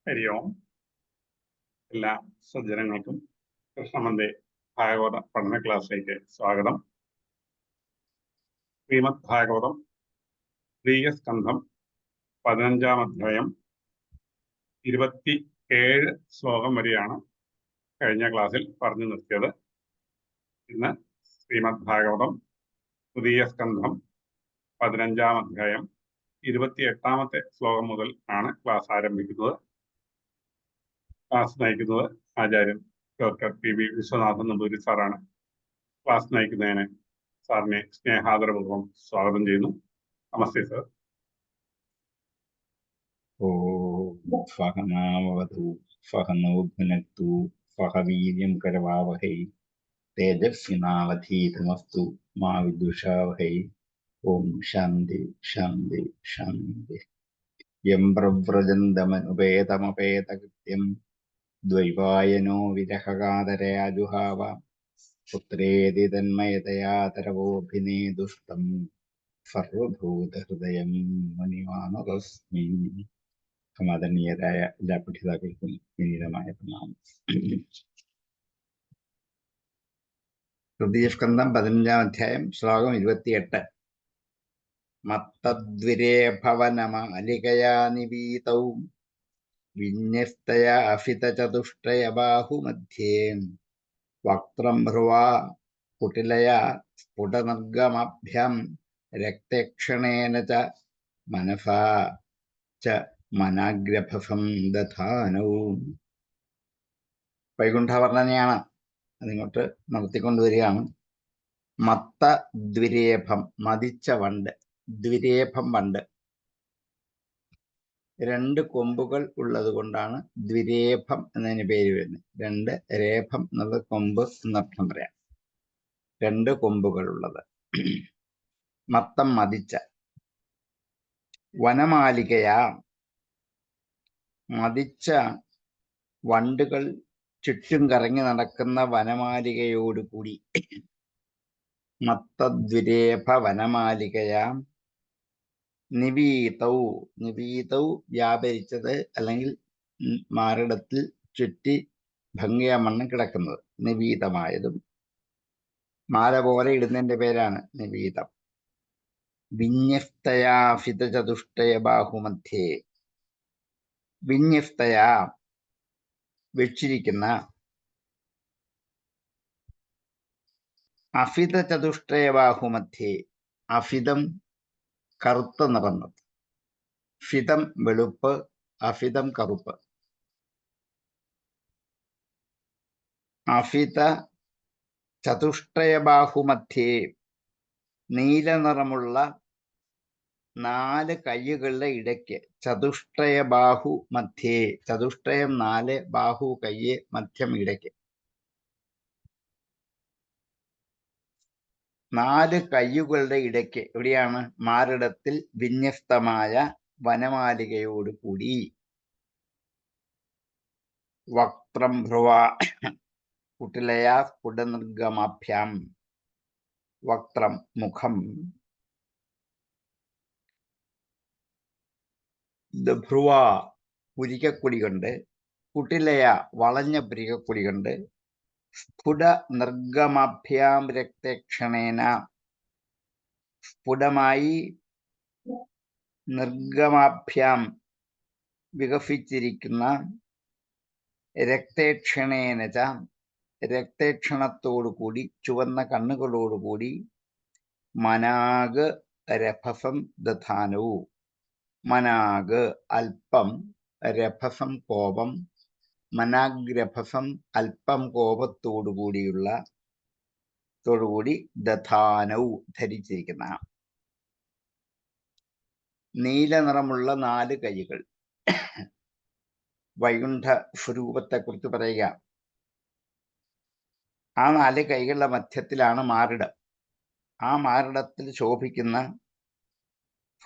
ഹരി ഓം. എല്ലാ സജ്ജനങ്ങൾക്കും കൃഷ്ണമന്റെ ഭാഗവത പഠന ക്ലാസ്സിലേക്ക് സ്വാഗതം. ശ്രീമദ് ഭാഗവതം ദ്വിതീയ സ്കന്ധം 15-ാം അധ്യായം 27 ശ്ലോകം വരെയാണ് കഴിഞ്ഞ ക്ലാസ്സിൽ പറഞ്ഞു നിർത്തിയത്. ഇന്ന് ശ്രീമദ് ഭാഗവതം ദ്വിതീയ സ്കന്ധം 15-ാം അധ്യായം 28-ാമത്തെ ശ്ലോകം മുതൽ ആണ് ക്ലാസ് ആരംഭിക്കുന്നത്. ക്ലാസ് നയിക്കുന്നത് ആചാര്യൻ doctor P V Viswanathan Namboothiri സാറാണ്. ക്ലാസ് നയിക്കുന്നതിന് സാറിനെ സ്നേഹാദരപൂർവ്വം സ്വാഗതം ചെയ്യുന്നു. നമസ്തേ സർ. ഫഹനാവതു ഫഹനോ ഭുനക്തു ഫഹ വീര്യം കരവാവഹൈ തേജസ്വിനാവധീതമസ്തു മാ വിദുഷാവഹൈ. ഓം ശാന്തി ശാന്തി ശാന്തി. യം പ്രവ്രജന്തമനുപേതമപേതകൃത്യം ദ്വൈപായനോ വിരഹകാതരയാ ജുഹാവ പുത്രേതി തന്മയതയാ തരവോഭിനേദുഷ്ടം സർവഭൂതഹൃദയം മുനിമാനതസ്മി. സമാദരണീയരായ എല്ലാ പഠിതാക്കൾക്കും വിനീതമായ പ്രണാമം. തൃതീയ സ്കന്ധം 15-ാം അധ്യായം ശ്ലോകം 28. മത്തദ്വിരേഭവനമാലികയാ നിവീതൗ വിന്യസ്തയാ അഫിതചതുഷ്ടയബാഹുമധ്യേ വക്ത്രം ഭ്രുവാ കുട്ടിലയാ സ്ഫുടനിർഗമാഭ്യാം രക്തേക്ഷണേന ച മനസാ ച മനാഗ്രഭസം ദധാനൗ. വൈകുണ്ഠവർണ്ണനയാണ്, അതിങ്ങോട്ട് നടത്തിക്കൊണ്ടുവരികയാണ്. മത്ത ദ്വിരേഭം, മതിച്ച വണ്ട്. ദ്വിരേഭം വണ്ട്, രണ്ട് കൊമ്പുകൾ ഉള്ളത് കൊണ്ടാണ് ദ്വിരേഭം എന്നതിന് പേര് വരുന്നത്. രണ്ട് രേഭം എന്നുള്ളത് കൊമ്പ് എന്നർത്ഥം പറയാം. രണ്ട് കൊമ്പുകൾ ഉള്ളത്. മത്തം മതിച്ച. വനമാലികയാ, മതിച്ച വണ്ടുകൾ ചുറ്റും കറങ്ങി നടക്കുന്ന വനമാലികയോടുകൂടി. മത്തദ്വിരേഭ വനമാലികയാ നിവീതൗ, നിവീതൗ വ്യാപരിച്ചത് അല്ലെങ്കിൽ മാറിടത്തിൽ ചുറ്റി ഭംഗിയാമണ്ണം കിടക്കുന്നത്. നിവീതമായതും മാല പോലെ ഇടുന്നതിന്റെ പേരാണ് നിവീതം. വിന്യസ്തയാഫിതചതുഷ്ടയ ബാഹുമധ്യേ, വിന്യസ്തയാ വെച്ചിരിക്കുന്ന, അഫിതചതുഷ്ടയ ബാഹുമധ്യേ, അഫിതം കറുത്ത നിറന്നത്. ഫിതം വെളുപ്പ്, അഫിതം കറുപ്പ്. അഫിത ചതുഷ്ടയ ബാഹുമധ്യേ, നീല നിറമുള്ള 4 കയ്യുകളുടെ ഇടയ്ക്ക്. ചതുഷ്ടയ ബാഹു മധ്യേ, ചതുഷ്ടയം 4, ബാഹു കയ്യ്, മധ്യം ഇടയ്ക്ക്. 4 കയ്യുകളുടെ ഇടയ്ക്ക്. എവിടെയാണ്? മാറിടത്തിൽ വിന്യസ്തമായ വനമാലികയോട് കൂടി. വക്ത്രം ഭ്രുവ കുട്ടിലയാ സ്ഫുടനിർഗമാഭ്യാം, വക്ത്രം മുഖം. ഭ്രുവ പുരികക്കൊടി കൊണ്ട്, കുട്ടിലയ വളഞ്ഞ പുരികക്കൊടി കൊണ്ട്, സ്ഫുട നിർഗമാഭ്യാം രക്തേക്ഷണേന, സ്ഫുടമായി നിർഗമാഭ്യാം വികസിച്ചിരിക്കുന്ന, രക്തേക്ഷണേന ച രക്തേക്ഷണത്തോടുകൂടി, ചുവന്ന കണ്ണുകളോടുകൂടി, മനാഗ് രഭസം ദധാനവും, മനാഗ് അല്പം, രഭസം കോപം, മനാഗ്രഭസം അല്പം കോപത്തോടുകൂടിയുള്ള, ത്തോടുകൂടി, ദധാനവും ധരിച്ചിരിക്കുന്ന. നീല നിറമുള്ള 4 കൈകൾ. വൈകുണ്ഠ സ്വരൂപത്തെക്കുറിച്ച് പറയുക. ആ 4 കൈകളുടെ മധ്യത്തിലാണ് മാറിടം. ആ മാറിടത്തിൽ ശോഭിക്കുന്ന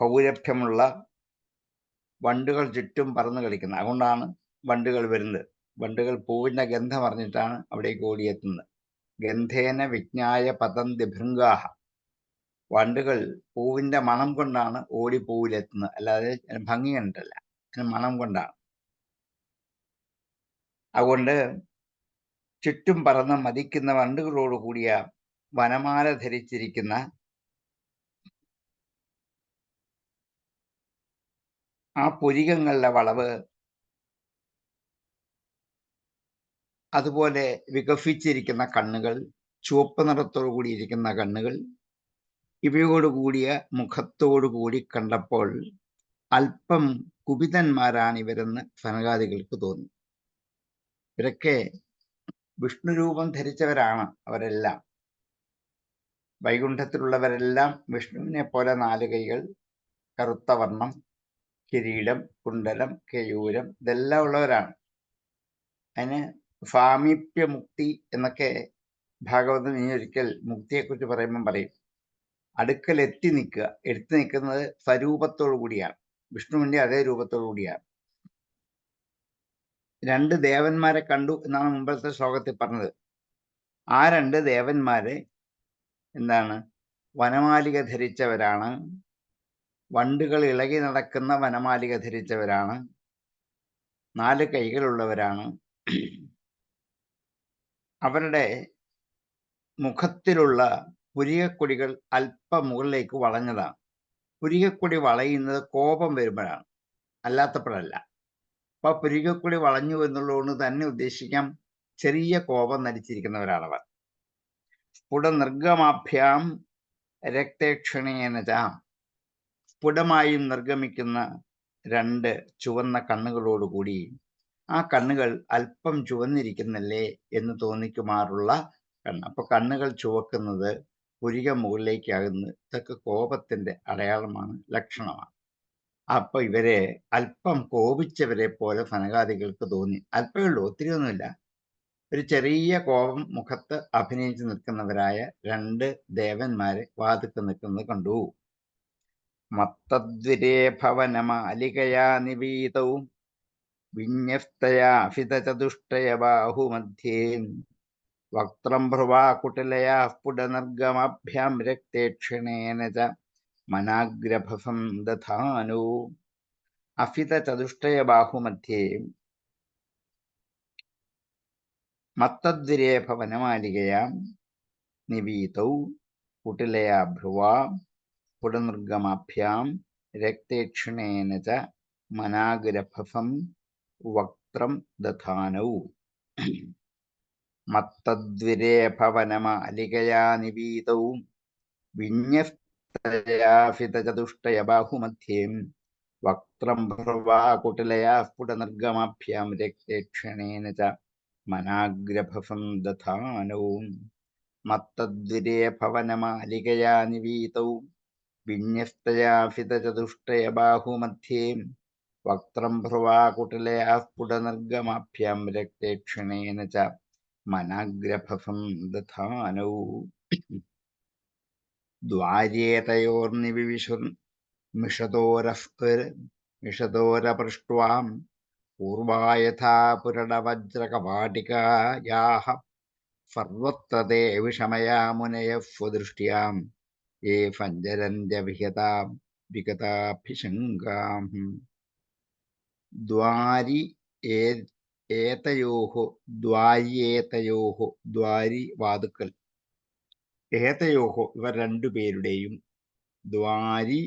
സൗരഭ്യമുള്ള വണ്ടുകൾ ചുറ്റും പറന്നു കളിക്കുന്നത്. അതുകൊണ്ടാണ് വണ്ടുകൾ വരുന്നത്. വണ്ടുകൾ പൂവിന്റെ ഗന്ധം അറിഞ്ഞിട്ടാണ് അവിടേക്ക് ഓടിയെത്തുന്നത്. ഗന്ധേന വിജ്ഞായ പതന്തി ഭൃംഗാഹ. വണ്ടുകൾ പൂവിന്റെ മണം കൊണ്ടാണ് ഓടി പൂവിലെത്തുന്നത്, അല്ലാതെ ഭംഗി കണ്ടിട്ടല്ല, മണം കൊണ്ടാണ്. അതുകൊണ്ട് ചുറ്റും പറന്ന് മതിക്കുന്ന വണ്ടുകളോട് കൂടിയ വനമാല ധരിച്ചിരിക്കുന്ന ആ പുരികങ്ങളുടെ വളവ്, അതുപോലെ വികസിച്ചിരിക്കുന്ന കണ്ണുകൾ, ചുവപ്പ് നിറത്തോടു കൂടിയിരിക്കുന്ന കണ്ണുകൾ, ഇവയോടുകൂടിയ മുഖത്തോടുകൂടി കണ്ടപ്പോൾ അല്പം കുപിതന്മാരാണ് ഇവരെന്ന് സനകാദികൾക്ക് തോന്നി. ഇവരൊക്കെ വിഷ്ണുരൂപം ധരിച്ചവരാണ്. അവരെല്ലാം വൈകുണ്ഠത്തിലുള്ളവരെല്ലാം വിഷ്ണുവിനെ പോലെ 4 കൈകൾ, കറുത്ത വർണ്ണം, കിരീടം, കുണ്ടലം, കേയൂരം, ഇതെല്ലാം ഉള്ളവരാണ്. അതിന് സാമീപ്യമുക്തി എന്നൊക്കെ ഭാഗവതം ഇനി ഒരിക്കൽ മുക്തിയെക്കുറിച്ച് പറയുമ്പം പറയും. അടുക്കൽ എത്തി നിൽക്കുന്നത് സ്വരൂപത്തോടു കൂടിയാണ്, വിഷ്ണുവിന്റെ അതേ രൂപത്തോടു കൂടിയാണ്. 2 ദേവന്മാരെ കണ്ടു എന്നാണ് മുമ്പത്തെ ശ്ലോകത്തിൽ പറഞ്ഞത്. ആ 2 ദേവന്മാരെ എന്താണ്? വനമാലിക ധരിച്ചവരാണ്, വണ്ടുകൾ ഇളകി നടക്കുന്ന വനമാലിക ധരിച്ചവരാണ്, 4 കൈകളുള്ളവരാണ്. അവരുടെ മുഖത്തിലുള്ള പുരികക്കൊടികൾ അല്പം മുകളിലേക്ക് വളഞ്ഞതാണ്. പുരികക്കൊടി വളയുന്നത് കോപം വരുമ്പോഴാണ്, അല്ലാത്തപ്പോഴല്ല. അപ്പൊ പുരികക്കൊടി വളഞ്ഞു എന്നുള്ളതുകൊണ്ട് തന്നെ ഉദ്ദേശിക്കാം ചെറിയ കോപം നടിച്ചിരിക്കുന്നവരാണവർ. സ്ഫുടനിർഗമാഭ്യാം രക്തേക്ഷണേന ച, സ്ഫുടമായും നിർഗമിക്കുന്ന 2 ചുവന്ന കണ്ണുകളോടുകൂടി, ആ കണ്ണുകൾ അല്പം ചുവന്നിരിക്കുന്നല്ലേ എന്ന് തോന്നിക്കുമാറുള്ള കണ്ണ്. അപ്പൊ കണ്ണുകൾ ചുവക്കുന്നത്, പുരിക മുകളിലേക്കാകുന്നത്, ഇതൊക്കെ കോപത്തിന്റെ അടയാളമാണ്, ലക്ഷണമാണ്. അപ്പൊ ഇവരെ അല്പം കോപിച്ചവരെ പോലെ സനകാദികൾക്ക് തോന്നി. അല്പമേ ഉള്ളൂ, ഒത്തിരി ഒന്നുമില്ല. ഒരു ചെറിയ കോപം മുഖത്ത് അഭിനയിച്ച് നിൽക്കുന്നവരായ 2 ദേവന്മാരെ വാതുക്ക് നിൽക്കുന്നത് കണ്ടു. മത്തദ്വിരേഭവനമാലികയാ നിവീതൗ വിന്യസ്തയാ ഫിതചതുഷ്ടയ ബാഹുമധ്യേ വക്ത്രം ഭ്രുവാകുട്ടിലയാ സ്ഫുടനിർഗമാഭ്യാം രക്തേക്ഷണേന ച മനാഗ്രഭസം ദധാനു. അഫിതചതുഷ്ടയ ബാഹുമധ്യേ മത്തദ്വിരേഭ വനമാലികയാ നിവീതൗ കുട്ടിലയാ ഭ്രുവാ സ്ഫുടനിർഗമാഭ്യാം രക്തേക്ഷണേന ച മനാഗ്രഭസം വക്ത്രം ദധാനൗ. മത്തദ്വിരേഭ വനമാലികയാ നിവീതൗ വിന്യസ്തയാ ഫിതചതുഷ്ടയ ബാഹുമധ്യേ വക്ത്രം ഭ്രുവാ കുട്ടിലയാ സ്ഫുടനിർഗമാഭ്യാം രക്തേക്ഷണേന ച മനാഗ്രഭസം ദധാനൗ. മത്തദ്വിരേഭ വനമാലികയാ നിവീതൗ വിന്യസ്തയാ ഫിതചതുഷ്ടയ ബാഹുമധ്യേ വക്ത്രം ഭ്രുവാ കുട്ടിലയാ സ്ഫുടനിർഗമാഭ്യാം രക്തേക്ഷണേന ച മനാഗ്രഭസം ദധാനൗ. ദ്വാര്യേതയോർനിവിവിശുർമിഷതോരപൃഷ്ട്വാം പൂർവായഥാ പുരണവജ്രകവാടികായാഃ സർവത്ര തേ വിഷമയാ മുനയഃ സ്വദൃഷ്ട്യാം യേ സഞ്ചരന്ത്യ വിഹതാം വിഗതാഭിശങ്കാം. ദ്വാരി ഏതയോഃ ദ്വാര്യേതയോഃ, ദ്വാരി വാതുക്കൽ, ഏതയോഃ ഇവർ 2 പേരുടെയും, ദ്വാരി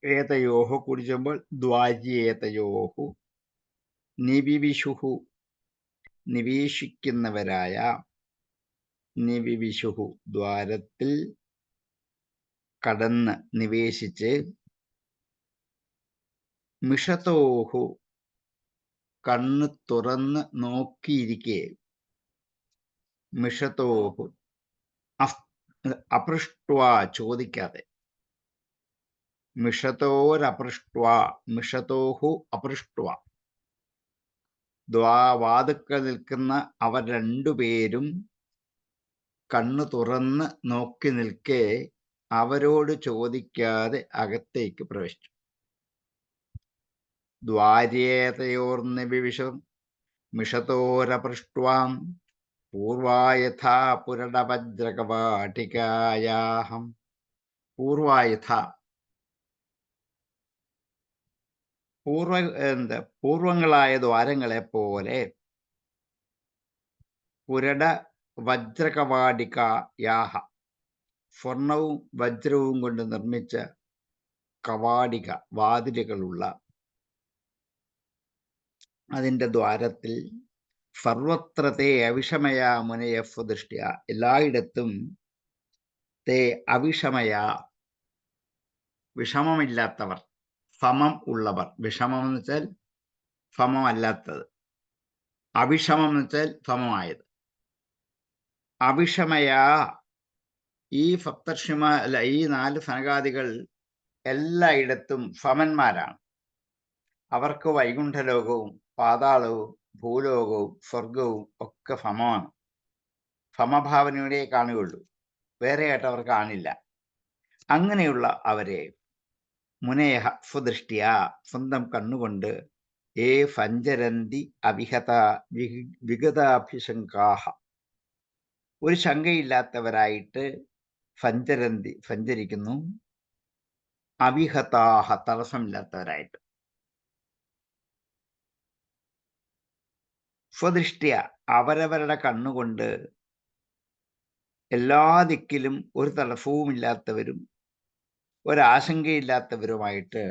ഏതയോഃ കൂടി ചെയ്യുമ്പോൾ ദ്വാര്യേതയോഃ, നിവിവിഷുഃ നിവേശിക്കുന്നവരായ, നിവിവിഷുഃ ദ്വാരത്തിൽ കടന്ന് നിവേശിച്ച്, മിഷതോഃ കണ്ണ് തുറന്ന് നോക്കിയിരിക്കെ, മിഷതോഃ അപൃഷ്ട്വാ ചോദിക്കാതെ, മിഷതോരപൃഷ്ട്വാ, മിഷതോഃ അപൃഷ്ട്വാ, വാതുക്കൽ നിൽക്കുന്ന അവർ 2 പേരും കണ്ണു തുറന്ന് നോക്കി നിൽക്കെ അവരോട് ചോദിക്കാതെ അകത്തേക്ക് പ്രവേശിച്ചു. ദ്വാര്യേതയോർനിവിവിശുർ മിഷതോരപൃഷ്ട്വാം പൂർവായഥാ പുരണവജ്രകവാടികായാഃ. പൂർവായഥ, പൂർവങ്ങളായ ദ്വാരങ്ങളെ പോലെ പുരട വജ്രകവാടികായാഹ, സ്വർണവും വജ്രവും കൊണ്ട് നിർമ്മിച്ച കവാടിക, വാതിലുകളുള്ള അതിൻ്റെ ദ്വാരത്തിൽ സർവത്ര തേ അവിഷമയ മുനയഫ് ദൃഷ്ട്യ, എല്ലായിടത്തും തേ അവിഷമയ, വിഷമമില്ലാത്തവർ, സമം ഉള്ളവർ. വിഷമം എന്ന് വെച്ചാൽ സമമല്ലാത്തത്, അവിഷമം എന്ന് വെച്ചാൽ സമമായത്. അവിഷമയ, ഈ സപ്തർഷിമാർ, ഈ 4 സനകാദികൾ എല്ലായിടത്തും സമന്മാരാണ്. അവർക്ക് വൈകുണ്ഠലോകവും പാതാളവും ഭൂലോകവും സ്വർഗവും ഒക്കെ സമമാണ്. സമഭാവനയുടെ കാണുകയുള്ളൂ, വേറെയായിട്ട് അവർ കാണില്ല. അങ്ങനെയുള്ള അവരെ മുനയഹ സ്വദൃഷ്ടിയ, സ്വന്തം കണ്ണുകൊണ്ട് സഞ്ചരന്തി അവിഹത വിഗതാഭിശങ്കാഹ, ഒരു ശങ്കയില്ലാത്തവരായിട്ട് സഞ്ചരിക്കുന്നു. അവിഹതാഹ, തടസ്സമില്ലാത്തവരായിട്ട്. സ്വദൃഷ്ടിയ, അവരവരുടെ കണ്ണുകൊണ്ട് എല്ലാ ദിക്കിലും ഒരു തടസ്സവുമില്ലാത്തവരും ഒരാശങ്കയില്ലാത്തവരുമായിട്ട്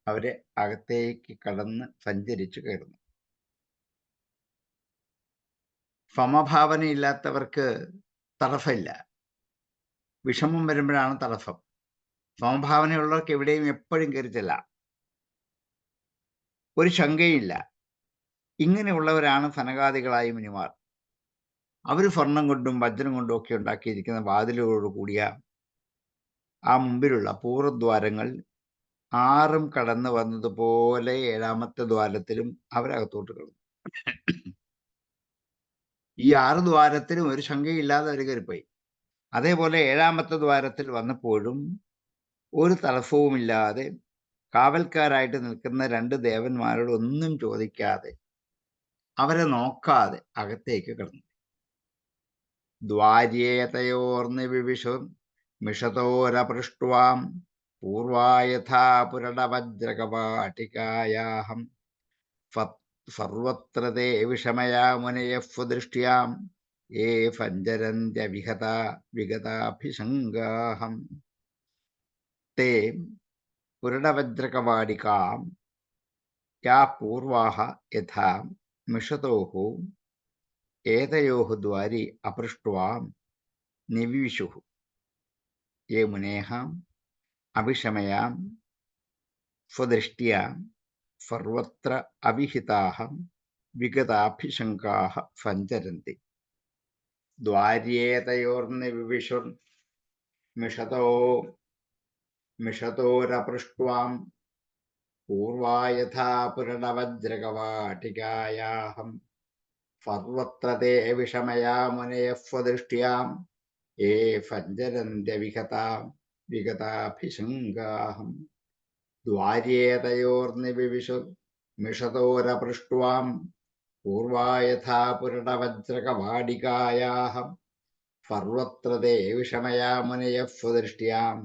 അവരെ അകത്തേക്ക് കടന്ന് സഞ്ചരിച്ചു കയറുന്നു. സമഭാവനയില്ലാത്തവർക്ക് തടസ്സമില്ല, വിഷമം വരുമ്പോഴാണ് തടസ്സം. സമഭാവനയുള്ളവർക്ക് എവിടെയും എപ്പോഴും കയറിച്ചല്ല, ഒരു ശങ്കയില്ല. ഇങ്ങനെയുള്ളവരാണ് സനകാദികളായ മുനിമാർ. അവർ സ്വർണം കൊണ്ടും വജ്രം കൊണ്ടും ഒക്കെ ഉണ്ടാക്കിയിരിക്കുന്ന വാതിലുകളോട് കൂടിയ ആ മുമ്പിലുള്ള പൂർവ്വദ്വാരങ്ങൾ 6 കടന്നു വന്നതുപോലെ 7ാമത്തെ ദ്വാരത്തിലും അവരകത്തോട്ട് കിടന്നു. ഈ 6 ദ്വാരത്തിലും ഒരു ശങ്കയില്ലാതെ അവർ കയറിപ്പോയി. അതേപോലെ 7ാമത്തെ ദ്വാരത്തിൽ വന്നപ്പോഴും ഒരു തടസ്സവുമില്ലാതെ കാവൽക്കാരായിട്ട് നിൽക്കുന്ന 2 ദേവന്മാരോട് ഒന്നും ചോദിക്കാതെ, അവരെ നോക്കാതെ അകത്തേക്ക് കിടന്നു. ദ്വാര്യേതയോർനിവിവിശു മിഷതോരപൃഷ്ട്വാം പൂർവായഥാ പുരടവജ്രകവാടികായാഹം സർവത്ര തേ വിഷമയാ മുനയഃ ദൃഷ്ട്യാം യേ സഞ്ചരന്ത്യവിഹത വിഗതാഭിശങ്കാഹം. തേ പുരടവജ്രകവാടികാം യാ പൂർവാഹ യഥാ മിഷതോഃ ഏതയോഃ ദ്വാരി അപൃഷ്ട്വാം നിവിവിശുഃ യേ മുനേഃ അവിഷമയാം സ്വദൃഷ്ട്യാ സർവത്ര അവിഹിതാഃ വിഗതാഭിശങ്കാഃ സഞ്ചരന്തി. ദ്വാര്യേതയോർനിവിവിശുർ മിഷതോരപൃഷ്ട്വാം പൂർവായഥാ പുരണവജ്രകവാടികായാഹം സർവത്ര തേ വിഷമയാ മുനയഃ ദൃഷ്ട്യാം യേ സഞ്ചരന്ത്യവിഹതാ വിഗതാഭിശങ്കാഹം. ദ്വാര്യേതയോർനിവിവിശുർ മിഷതോരപൃഷ്ട്വാം പൂർവായഥാ പുരണവജ്രകവാടികായാഹം സർവത്ര തേ വിഷമയാ മുനയഃ ദൃഷ്ട്യാം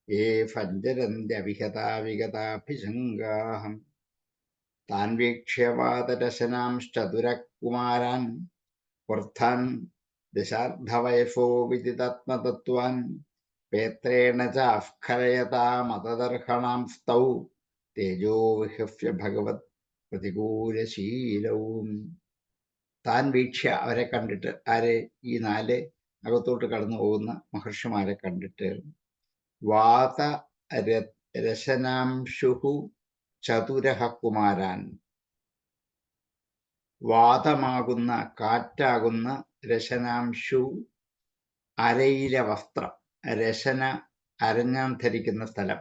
യേ സഞ്ചരന്ത്യവിഹതാ വിഗതാഭിശങ്കാഹം. താൻ വീക്ഷ്യ വാതരശനാംശ്ചതുരകുമാരാൻ വൃദ്ധാൻ ദശാർദ്ധവയസോ വിദിതാത്മതത്വാൻ പേത്രേണ ചാസ്ഖലയതാമതദർഹണാം സ്തൗ തേജോ വിഹസ്യ ഭഗവത് പ്രതികൂലശീലവും. താൻ വീക്ഷ്യ, അവരെ കണ്ടിട്ട്, ആരെ? ഈ 4 അകത്തോട്ട് കടന്നു പോകുന്ന മഹർഷിമാരെ കണ്ടിട്ട്, വാത രശനാംശു ചതുരഹ കുമാരാൻ, വാതമാകുന്ന കാറ്റാകുന്ന രശനാംശു, അരയിലെ വസ്ത്രം. രശന, അരഞ്ഞാൻ ധരിക്കുന്ന സ്ഥലം.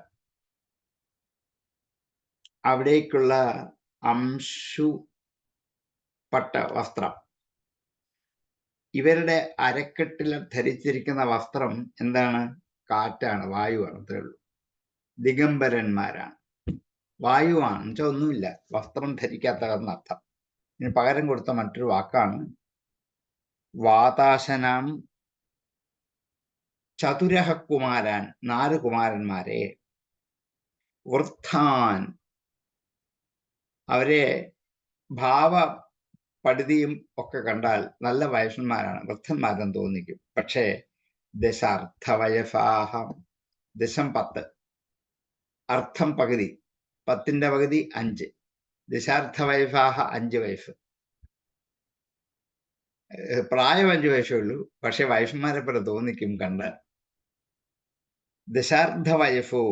അവിടേക്കുള്ള അംശു, പട്ട വസ്ത്രം. ഇവരുടെ അരക്കെട്ടിൽ ധരിച്ചിരിക്കുന്ന വസ്ത്രം എന്താണ്? കാറ്റാണ്, വായുവാണ്. അത്രേ ഉള്ളൂ. ദിഗംബരന്മാരാണ്, വായുവാണ്. എന്നുവെച്ചാൽ ഒന്നുമില്ല, വസ്ത്രം ധരിക്കാത്തതെന്നർത്ഥം. ഇതിന് പകരം കൊടുത്ത മറ്റൊരു വാക്കാണ് വാതാശനാം ചതുരഹ കുമാരാൻ, 4 കുമാരന്മാരെ. വൃദ്ധാൻ, അവരെ ഭാവ പടുതിയും ഒക്കെ കണ്ടാൽ നല്ല വയസ്സന്മാരാണ്, വൃദ്ധന്മാരെന്ന് തോന്നിക്കും. പക്ഷേ ദശാർത്ഥവയസാഹം, ദശം 10, അർത്ഥം പകുതി, 10ന്റെ പകുതി 5, ദശാർത്ഥവയസാഹ 5 വയസ്സ്. പ്രായം 5 വയസ്സേ ഉള്ളൂ, പക്ഷെ വയസ്സന്മാരെ പോലെ തോന്നിക്കും കണ്ടാൽ. ദശാർദ്ധവയസ്സോ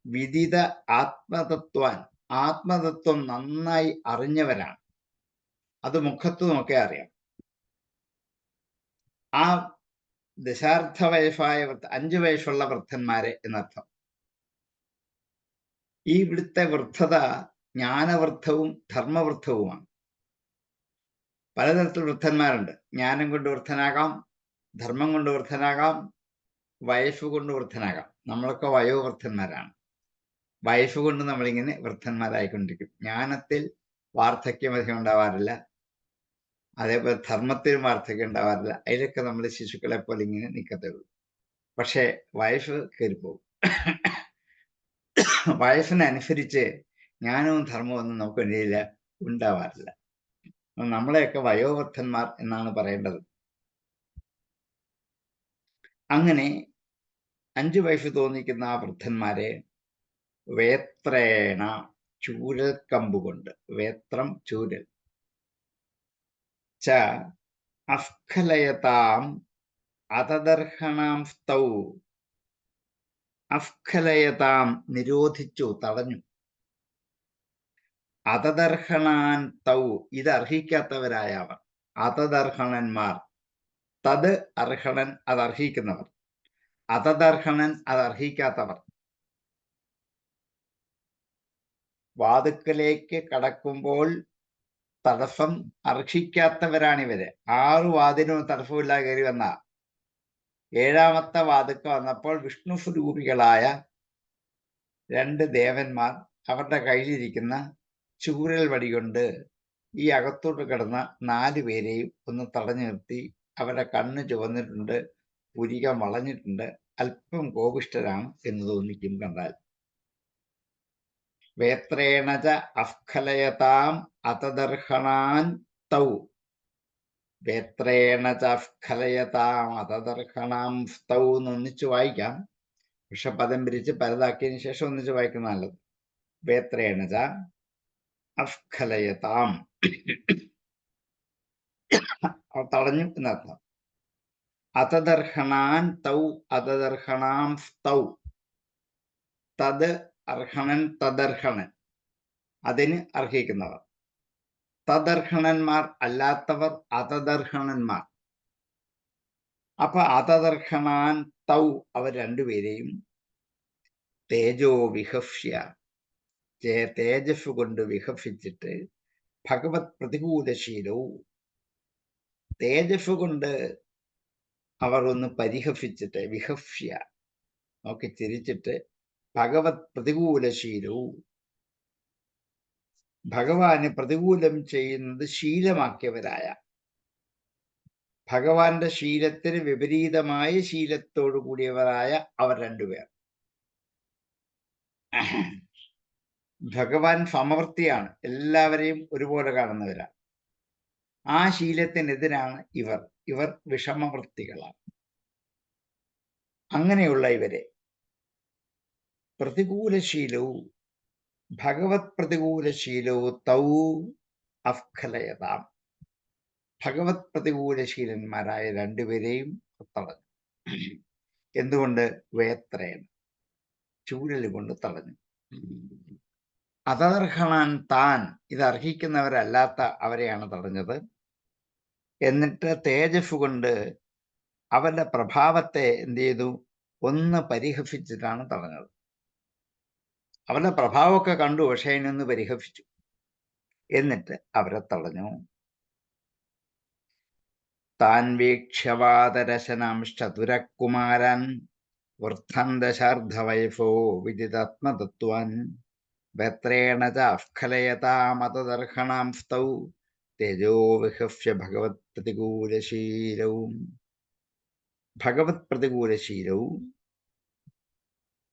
വിദിത ആത്മതത്വാൻ, ആത്മതത്വം നന്നായി അറിഞ്ഞവരാണ്. അത് മുഖത്ത് നോക്കി അറിയാം. ആ ദശാർത്ഥ വയസ്സായ 5 വയസ്സുള്ള വൃദ്ധന്മാരെ എന്നർത്ഥം. ഈ ഇവിടുത്തെ വൃദ്ധത ജ്ഞാനവൃദ്ധവും ധർമ്മവൃദ്ധവുമാണ്. പലതരത്തിൽ വൃദ്ധന്മാരുണ്ട്. ജ്ഞാനം കൊണ്ട് വൃദ്ധനാകാം, ധർമ്മം കൊണ്ട് വൃദ്ധനാകാം, വയസ്സ് കൊണ്ട് വൃദ്ധനാകാം. നമ്മളൊക്കെ വയോവൃദ്ധന്മാരാണ്. വയസ്സ് കൊണ്ട് നമ്മളിങ്ങനെ വൃദ്ധന്മാരായിക്കൊണ്ടിരിക്കും. ജ്ഞാനത്തിൽ വാർദ്ധക്യം അധികം ഉണ്ടാവാറില്ല, അതേപോലെ ധർമ്മത്തിലും വാർദ്ധക്യം ഉണ്ടാവാറില്ല. അതിലൊക്കെ നമ്മൾ ശിശുക്കളെ പോലെ ഇങ്ങനെ നിൽക്കത്തേ ഉള്ളൂ. പക്ഷേ വയസ്സ് കയറിപ്പോകും. വയസ്സിനനുസരിച്ച് ജ്ഞാനവും ധർമ്മവും ഒന്നും നമുക്ക് ഇടയിൽ ഉണ്ടാവാറില്ല. നമ്മളെയൊക്കെ വയോവൃദ്ധന്മാർ എന്നാണ് പറയേണ്ടത്. അങ്ങനെ 5 വയസ്സ് തോന്നിക്കുന്ന ആ വൃദ്ധന്മാരെ വേത്രേണ, ചൂരൽ കമ്പുകൊണ്ട്, വേത്രം ചൂരൽ, ച അസ്ഖലയതാം അതദർഹണാം സ്തൗ, അസ്ഖലയതാം നിരോധിച്ചു, തടഞ്ഞു, അതദർഹണാൻ തൗ ഇത് അർഹിക്കാത്തവരായ അവർ, അതദർഹണന്മാർ, തത് അർഹണൻ അത് അർഹിക്കുന്നവർ, അതദർഹണൻ അത് അർഹിക്കാത്തവർ. വാതുക്കലേക്ക് കടക്കുമ്പോൾ തടസ്സം അർഹിക്കാത്തവരാണിവര്. 6 വാതിലും തടസ്സമില്ലാതെ കയറി വന്ന 7ാമത്തെ വാതുക്ക വന്നപ്പോൾ വിഷ്ണു സ്വരൂപികളായ 2 ദേവന്മാർ അവരുടെ കയ്യിലിരിക്കുന്ന ചൂരൽ വടി കൊണ്ട് ഈ അകത്തോട്ട് കിടന്ന 4 പേരെയും ഒന്ന് തടഞ്ഞു നിർത്തി. അവരുടെ കണ്ണ് ചുവന്നിട്ടുണ്ട്, പുരികം വളഞ്ഞിട്ടുണ്ട്, അല്പം കോപിഷ്ഠരാണ് എന്ന് തോന്നിക്കും കണ്ടാൽ. വേത്രേണച അസ്ഖലയതാം അതദർഹണാൻ തൗ, വേത്രേണച അസ്ഖലയതാം അതദർഹണാം സ്തൗ എന്നൊന്നിച്ച് വായിക്കാം. പക്ഷെ പദം പിരിച്ച് പലതാക്കിയതിനു ശേഷം ഒന്നിച്ച് വായിക്കുന്ന നല്ലത്. വേത്രേണച അസ്ഖലയതാം, തടഞ്ഞു എന്നർത്ഥം. അതദർഹണാൻ തൗ അതദർഹണാം സ്തൗ, തത് അർഹണൻ തദർഹണൻ അതിന് അർഹിക്കുന്നവർ, തദർഹണന്മാർ അല്ലാത്തവർ അതദർഹണന്മാർ. അപ്പൊ അതദർഹണാൻ തൗ അവർ 2 പേരെയും തേജോ വിഹഫ്യ, തേജസ് കൊണ്ട് വിഹഫിച്ചിട്ട്, ഭഗവത് പ്രതികൂലശീലവും തേജസ് കൊണ്ട് അവർ ഒന്ന് പരിഹസിച്ചിട്ട്, വിഹഫ്യ നോക്കി ചിരിച്ചിട്ട്, ഭഗവത് പ്രതികൂലശീലവും ഭഗവാന് പ്രതികൂലം ചെയ്യുന്നത് ശീലമാക്കിയവരായ, ഭഗവാന്റെ ശീലത്തിന് വിപരീതമായ ശീലത്തോടു കൂടിയവരായ അവർ 2 പേർ. ഭഗവാൻ സമവർത്തിയാണ്, എല്ലാവരെയും ഒരുപോലെ കാണുന്നവരാണ്. ആ ശീലത്തിനെതിരാണ് ഇവർ. ഇവർ വിഷമവൃത്തികളാണ്. അങ്ങനെയുള്ള ഇവരെ പ്രതികൂലശീലവും ഭഗവത് പ്രതികൂലശീലവും തൗ അസ്ഖലയതാം, ഭഗവത് പ്രതികൂലശീലന്മാരായ 2 പേരെയും തടഞ്ഞു. എന്തുകൊണ്ട്? വേത്രേൻ, ചൂരൽ കൊണ്ട് തടഞ്ഞു. അതർഹണാൻ താൻ ഇത് അർഹിക്കുന്നവരല്ലാത്ത അവരെയാണ് തടഞ്ഞത്. എന്നിട്ട് തേജസ് കൊണ്ട് അവരുടെ പ്രഭാവത്തെ എന്ത് ചെയ്തു? ഒന്ന് പരിഹസിച്ചിട്ടാണ് തടഞ്ഞത്. അവരുടെ പ്രഭാവമൊക്കെ കണ്ടു, പക്ഷെ അതിനൊന്ന് പരിഹസിച്ചു. എന്നിട്ട് അവരെ തടഞ്ഞു. താൻ വീക്ഷ്യവാതരശനാംശ്ചതുരകുമാരൻ വൃദ്ധൻ ദശാർദ്ധവയസോ വിദിതാത്മതത്വാൻ വേത്രേണ ച അസ്ഖലയതാമതദർഹണാം സ്തൗ തേജോ വിഹസ്യ ഭഗവത് പ്രതികൂലശീലവും, ഭഗവത് പ്രതികൂലശീലവും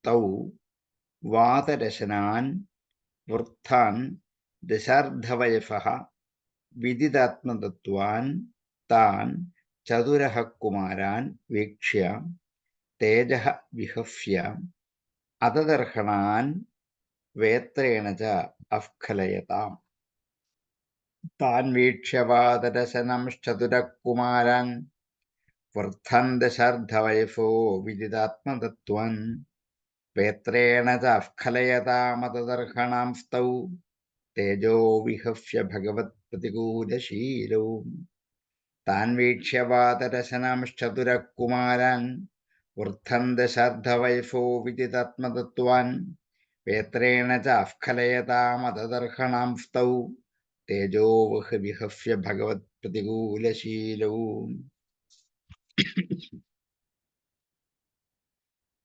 തൗ വാതരശനാൻ വൃദ്ധാൻ ദശാർദ്ധവയസഃ വിദിതാത്മതത്വാൻ താൻ ചതുരഃ കുമാരാൻ വീക്ഷ്യ തേജഃ വിഹസ്യ അതദർഹണാൻ വേത്രേണ ച അസ്ഖലയതാം. താൻ വീക്ഷ്യവാദരശനംശ്ചതുരഃ കുമാരാൻ വൃദ്ധൻ ദശാർദ്ധവയസോ വിദിതാത്മതത്വൻ വേത്രേണ ച അസ്ഖലയതാമതദർഹണാംസ്തൗ തേജോ വിഹസ്യ ഭഗവത് പ്രതികൂലശീലോ. താൻ വീക്ഷ്യവാദരശനാംശ്ചതുരഃ കുമാരാൻ വൃദ്ധൻ ദശാർദ്ധവയസോ വിദിതാത്മതത്വാൻ വേത്രേണ ച അസ്ഖലയതാമതദർഹണാംസ്തൗ തേജോ വിഹസ്യ ഭഗവത് പ്രതികൂലശീലോ.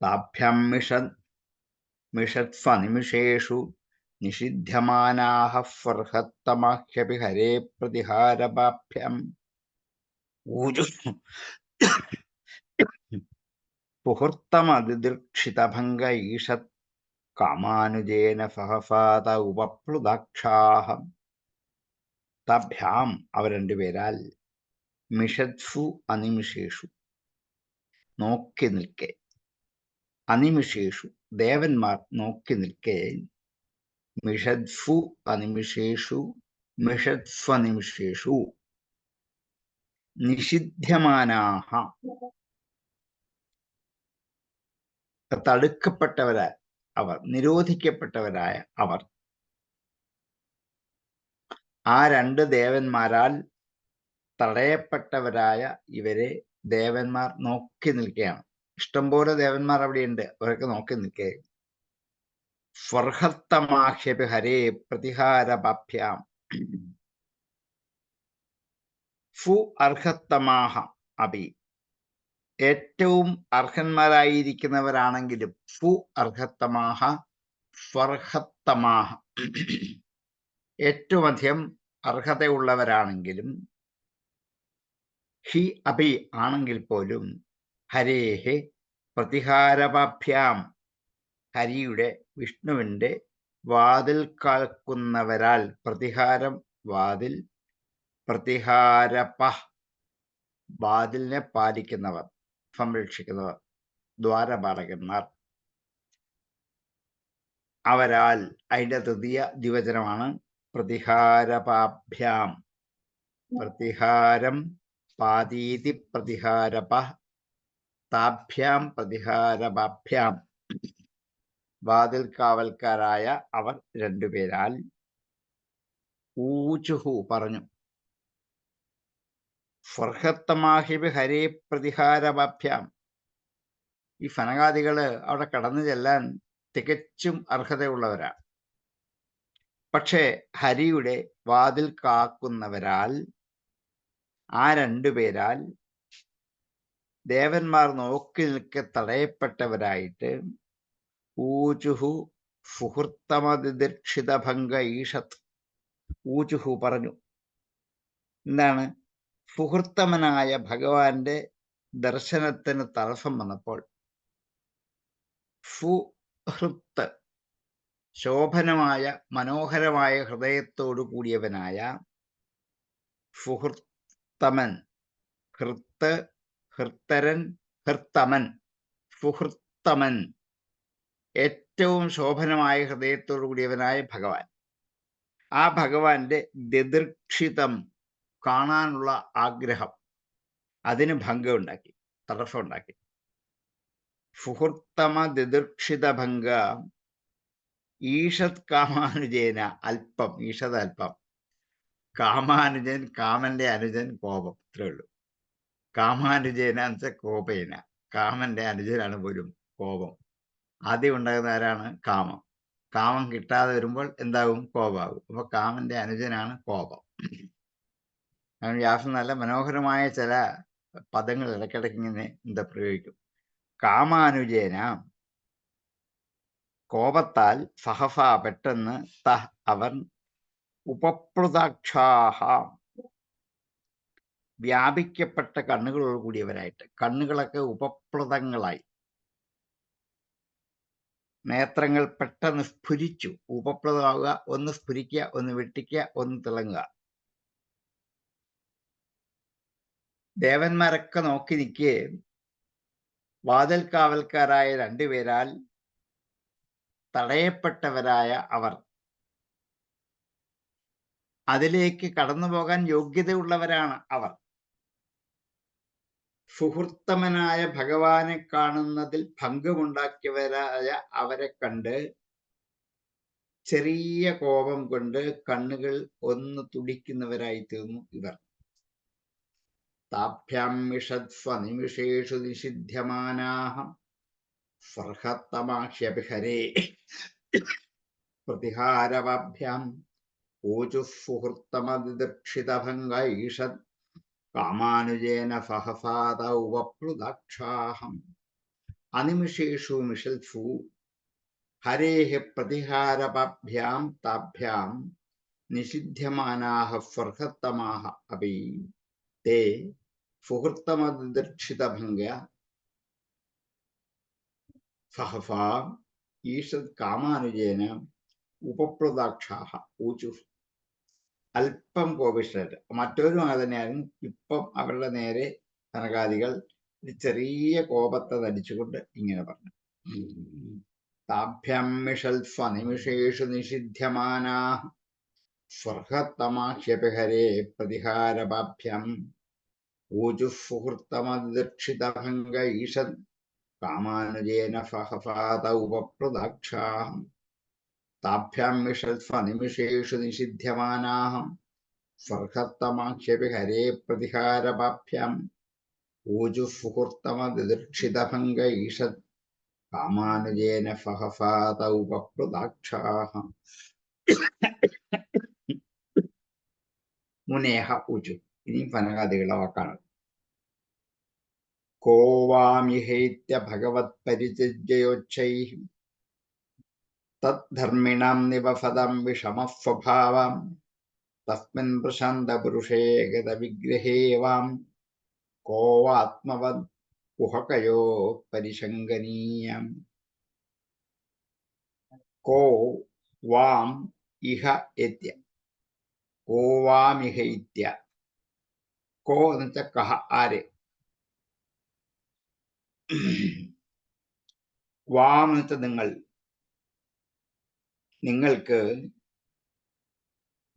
താഭ്യാം മിഷത്സ്വനിമിഷേഷു നിഷിധ്യമാനാഃ സ്വർഹത്തമാഹ്യപി ഹരേ പ്രതിഹാരപാഭ്യം സുഹൃത്തമതിദൃക്ഷിതഭംഗ ഈഷത് കാമാനുജേന സഹസാത ഉപപ്ലുതാക്ഷാഃ. താഭ്യാം അവ രണ്ടുപേരാൽ മിഷത്സു അനിമിഷേഷു നോക്കി നിൽക്കെ, അനിമിഷേഷു ദേവന്മാർ നോക്കി നിൽക്കെ, മിഷത്സു അനിമിഷേഷു മിഷത്സ്വനിമിഷേഷു നിഷിധ്യമാനാഹ തടുക്കപ്പെട്ടവരായ അവർ, നിരോധിക്കപ്പെട്ടവരായ അവർ, ആ രണ്ട് ദേവന്മാരാൽ തടയപ്പെട്ടവരായ ഇവരെ ദേവന്മാർ നോക്കി നിൽക്കുകയാണ്. ഇഷ്ടംപോലെ ദേവന്മാർ അവിടെയുണ്ട്, അവരൊക്കെ നോക്കി നിൽക്കേ. സ്വർഹത്തമാഹ്യപി ഹരേ പ്രതിഹാരപാഭ്യാം ഫു അർഹത്തമാഹ അപി ഏറ്റവും അർഹന്മാരായിരിക്കുന്നവരാണെങ്കിലും, ഫു അർഹത്തമാഹ സ്വർഹത്തമാഹ ഏറ്റവും അധികം അർഹതയുള്ളവരാണെങ്കിലും, ഹി അപി ആണെങ്കിൽ പോലും, ഹരേഹെ പ്രതിഹാരപാഭ്യാം ഹരിയുടെ വിഷ്ണുവിൻ്റെ വാതിൽ കാക്കുന്നവരാൽ, പ്രതിഹാരം വാതിൽ, പ്രതിഹാരപ വാതിലിനെ പാലിക്കുന്നവർ, സംരക്ഷിക്കുന്നവർ, ദ്വാരപാലകന്മാർ, അവരാൽ, അതിൻ്റെ തൃതീയ ദ്വിവചനമാണ് പ്രതിഹാരപാഭ്യാം. പ്രതിഹാരം പാതീതി പ്രതിഹാരപ താഭ്യാം പ്രതിഹാരപാഭ്യാം വാതിൽ കാവൽക്കാരായ അവർ രണ്ടുപേരാൽ ഊചുഹു പറഞ്ഞു. സ്വർഹത്തമാഹിബ് ഹരേ പ്രതിഹാരപാഭ്യാം. ഈ ഫനകാദികള് അവിടെ കടന്നു ചെല്ലാൻ തികച്ചും അർഹതയുള്ളവരാണ്. പക്ഷേ ഹരിയുടെ വാതിൽ കാക്കുന്നവരാൽ, ആ രണ്ടുപേരാൽ ദേവന്മാർ നോക്കി നിൽക്കെ തടയപ്പെട്ടവരായിട്ട് ഊചുഹു സുഹൃത്തമതിദീക്ഷിതഭംഗ ഈഷത്ത് ഊചുഹു പറഞ്ഞു. എന്താണ്? സുഹൃത്തമനായ ഭഗവാന്റെ ദർശനത്തിന് തടസ്സം വന്നപ്പോൾ, സുഹൃത്ത് ശോഭനമായ മനോഹരമായ ഹൃദയത്തോടു കൂടിയവനായ, സുഹൃത്തമൻ ഹൃത്ത് ഹൃത്തരൻ ഹൃത്തമൻ സുഹൃത്തമൻ ഏറ്റവും ശോഭനമായ ഹൃദയത്തോടു കൂടിയവനായ ഭഗവാൻ, ആ ഭഗവാന്റെ ദിദൃക്ഷിതം കാണാനുള്ള ആഗ്രഹം, അതിന് ഭംഗമുണ്ടാക്കി, തടസ്സമുണ്ടാക്കി. സുഹൃത്തമ ദിദൃക്ഷിത ഭംഗ ഈഷത് കാമാനുജേന അല്പം, ഈഷത് അല്പം, കാമാനുജൻ കാമന്റെ അനുജൻ കോപം, ഇത്രേ ഉള്ളൂ. കാമാനുജേന എന്ന് വെച്ചാൽ കോപേന, കാമന്റെ അനുജനാണ് പോലും കോപം. ആദ്യം ഉണ്ടാകുന്ന ആരാണ്? കാമം. കാമം കിട്ടാതെ വരുമ്പോൾ എന്താകും? കോപാകും. അപ്പൊ കാമന്റെ അനുജനാണ് കോപം. അങ്ങനെ വ്യാസൻ നല്ല മനോഹരമായ ചില പദങ്ങൾ ഇടയ്ക്കിടയ്ക്ക് ഇങ്ങനെ എന്താ പ്രയോഗിക്കും. കാമാനുജേന കോപത്താൽ, സഹസ പെട്ടെന്ന്, തഹ് അവൻ, ഉപപ്ലുതാക്ഷാഹ വ്യാപിക്കപ്പെട്ട കണ്ണുകളോട് കൂടിയവരായിട്ട്, കണ്ണുകളൊക്കെ ഉപപ്ലുതങ്ങളായി, നേത്രങ്ങൾ പെട്ടെന്ന് സ്ഫുരിച്ചു. ഉപപ്ലവമാവുക, ഒന്ന് സ്ഫുരിക്കുക, ഒന്ന് വെട്ടിക്കുക, ഒന്ന് തിളങ്ങുക. ദേവന്മാരൊക്കെ നോക്കി നിൽക്കെ വാതിൽ കാവൽക്കാരായ രണ്ടുപേരാൽ തടയപ്പെട്ടവരായ അവർ അതിലേക്ക് കടന്നു പോകാൻ യോഗ്യതയുള്ളവരാണ്. അവർ സുഹൃത്തമനായ ഭഗവാനെ കാണുന്നതിൽ ഭംഗമുണ്ടാക്കിയവരായ അവരെ കണ്ട് ചെറിയ കോപം കൊണ്ട് കണ്ണുകൾ ഒന്ന് തുടിക്കുന്നവരായി തീർന്നു ഇവർ. താഭ്യാം മിഷത്സ്വനിമിഷേഷു നിഷിധ്യമാനാഹ സർഹത്തമാഹ്യഭിഹരേ പ്രതിഹാരവാഭ്യാം ഊചുസുഹൃത്തമദിദക്ഷിതഭംഗൈഷത് കാമാനുജേന സഹസാത ഉപപ്ലുദാക്ഷാഹം അനിമിഷേഷു മിഷത്സു ഹരേഃ പ്രതിഹാരപാഭ്യാം താഭ്യാം നിഷിധ്യമാനാഃ സ്വർഹത്തമാഃ അപി തേ സുഹൃത്തമദിദക്ഷിതഭംഗ സഹസാ ഈഷത് കാമാനുജേന ഉപപ്ലുദാക്ഷാഹ ഊചു. അല്പം കോപിഷ്ഠരായിട്ട്, മറ്റൊരു തന്നെയായിരുന്നു. ഇപ്പം അവരുടെ നേരെ സനകാദികൾ ചെറിയ കോപത്തെ നടിച്ചുകൊണ്ട് ഇങ്ങനെ പറഞ്ഞു. താഭ്യം മിഷൽ സ്വനിമിഷേഷു നിഷിധ്യമാനാഃ സ്വർഹത്തമാഹ്യപിഹരേ പ്രതിഹാരപാഭ്യം ഊചുസുഹൃത്തമദിദക്ഷിതഭംഗ ഈഷത് കാമാനുജേന സഹസാത ഉപപ്ലുദാക്ഷാഹം താഭ്യാം മിഷൽ സ്വനിമിഷേഷു നിഷിധ്യമാനാഃ സ്വർഹത്തമാഹ്യപിഹരേ പ്രതിഹാരപാഭ്യം ഊചുസുഹൃത്തമദിദക്ഷിതഭംഗ ഈഷത് കാമാനുജേന സഹസാത ഉപപ്ലുദാക്ഷാഹം മുനേഹ ഊചു. ഇനി സനകാദികളുടെ വാക്കാണ്. കോവാമിഹൈത്യ ഭഗവത് പരിചര്യോച്ഛൈഃ തദ്ധർമ്മിണാം നിവസതം വിഷമസ്വഭാവം തസ്മിൻ പ്രശാന്തപുരുഷേ ഗതവിഗ്രഹേ വാം കോവാത്മവത് കുഹകയോ പരിശങ്കനീയം. കോ വാം ഇഹ എത്യ. കോവാമിഹൈത്യ. കോ എന്ന് വെച്ചാൽ കഹ, ആര്. വാം എന്ന് വെച്ചാൽ നിങ്ങൾ, നിങ്ങൾക്ക്.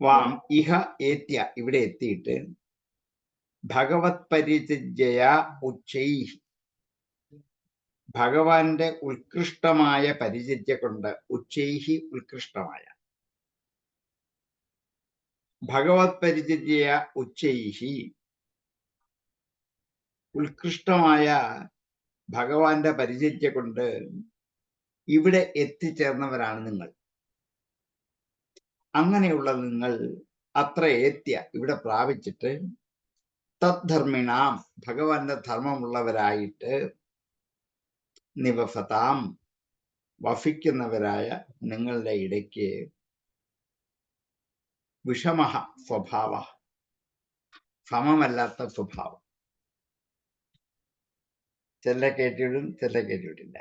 വാം ഇഹ ഏത്യ, ഇവിടെ എത്തിയിട്ട്. ഭഗവത് പരിചര്യ ഉച്ചൈഃ, ഭഗവാന്റെ ഉത്കൃഷ്ടമായ പരിചര്യ കൊണ്ട്. ഉച്ചൈഹി, ഉത്കൃഷ്ടമായ. ഭഗവത് പരിചര്യ ഉച്ചൈഹി, ഉത്കൃഷ്ടമായ ഭഗവാന്റെ പരിചര്യ കൊണ്ട് ഇവിടെ എത്തിച്ചേർന്നവരാണ് നിങ്ങൾ. അങ്ങനെയുള്ള നിങ്ങൾ അത്ര ഏത്യ, ഇവിടെ പ്രാപിച്ചിട്ട്. തദ്ധർമ്മിണാം, ഭഗവാന്റെ ധർമ്മമുള്ളവരായിട്ട്. നിവസതാം, വസിക്കുന്നവരായ നിങ്ങളുടെ ഇടയ്ക്ക്. വിഷമഃ സ്വഭാവ, സമമല്ലാത്ത സ്വഭാവം. ചില കയറ്റിവിടും, ചില കയറ്റിവിടില്ല.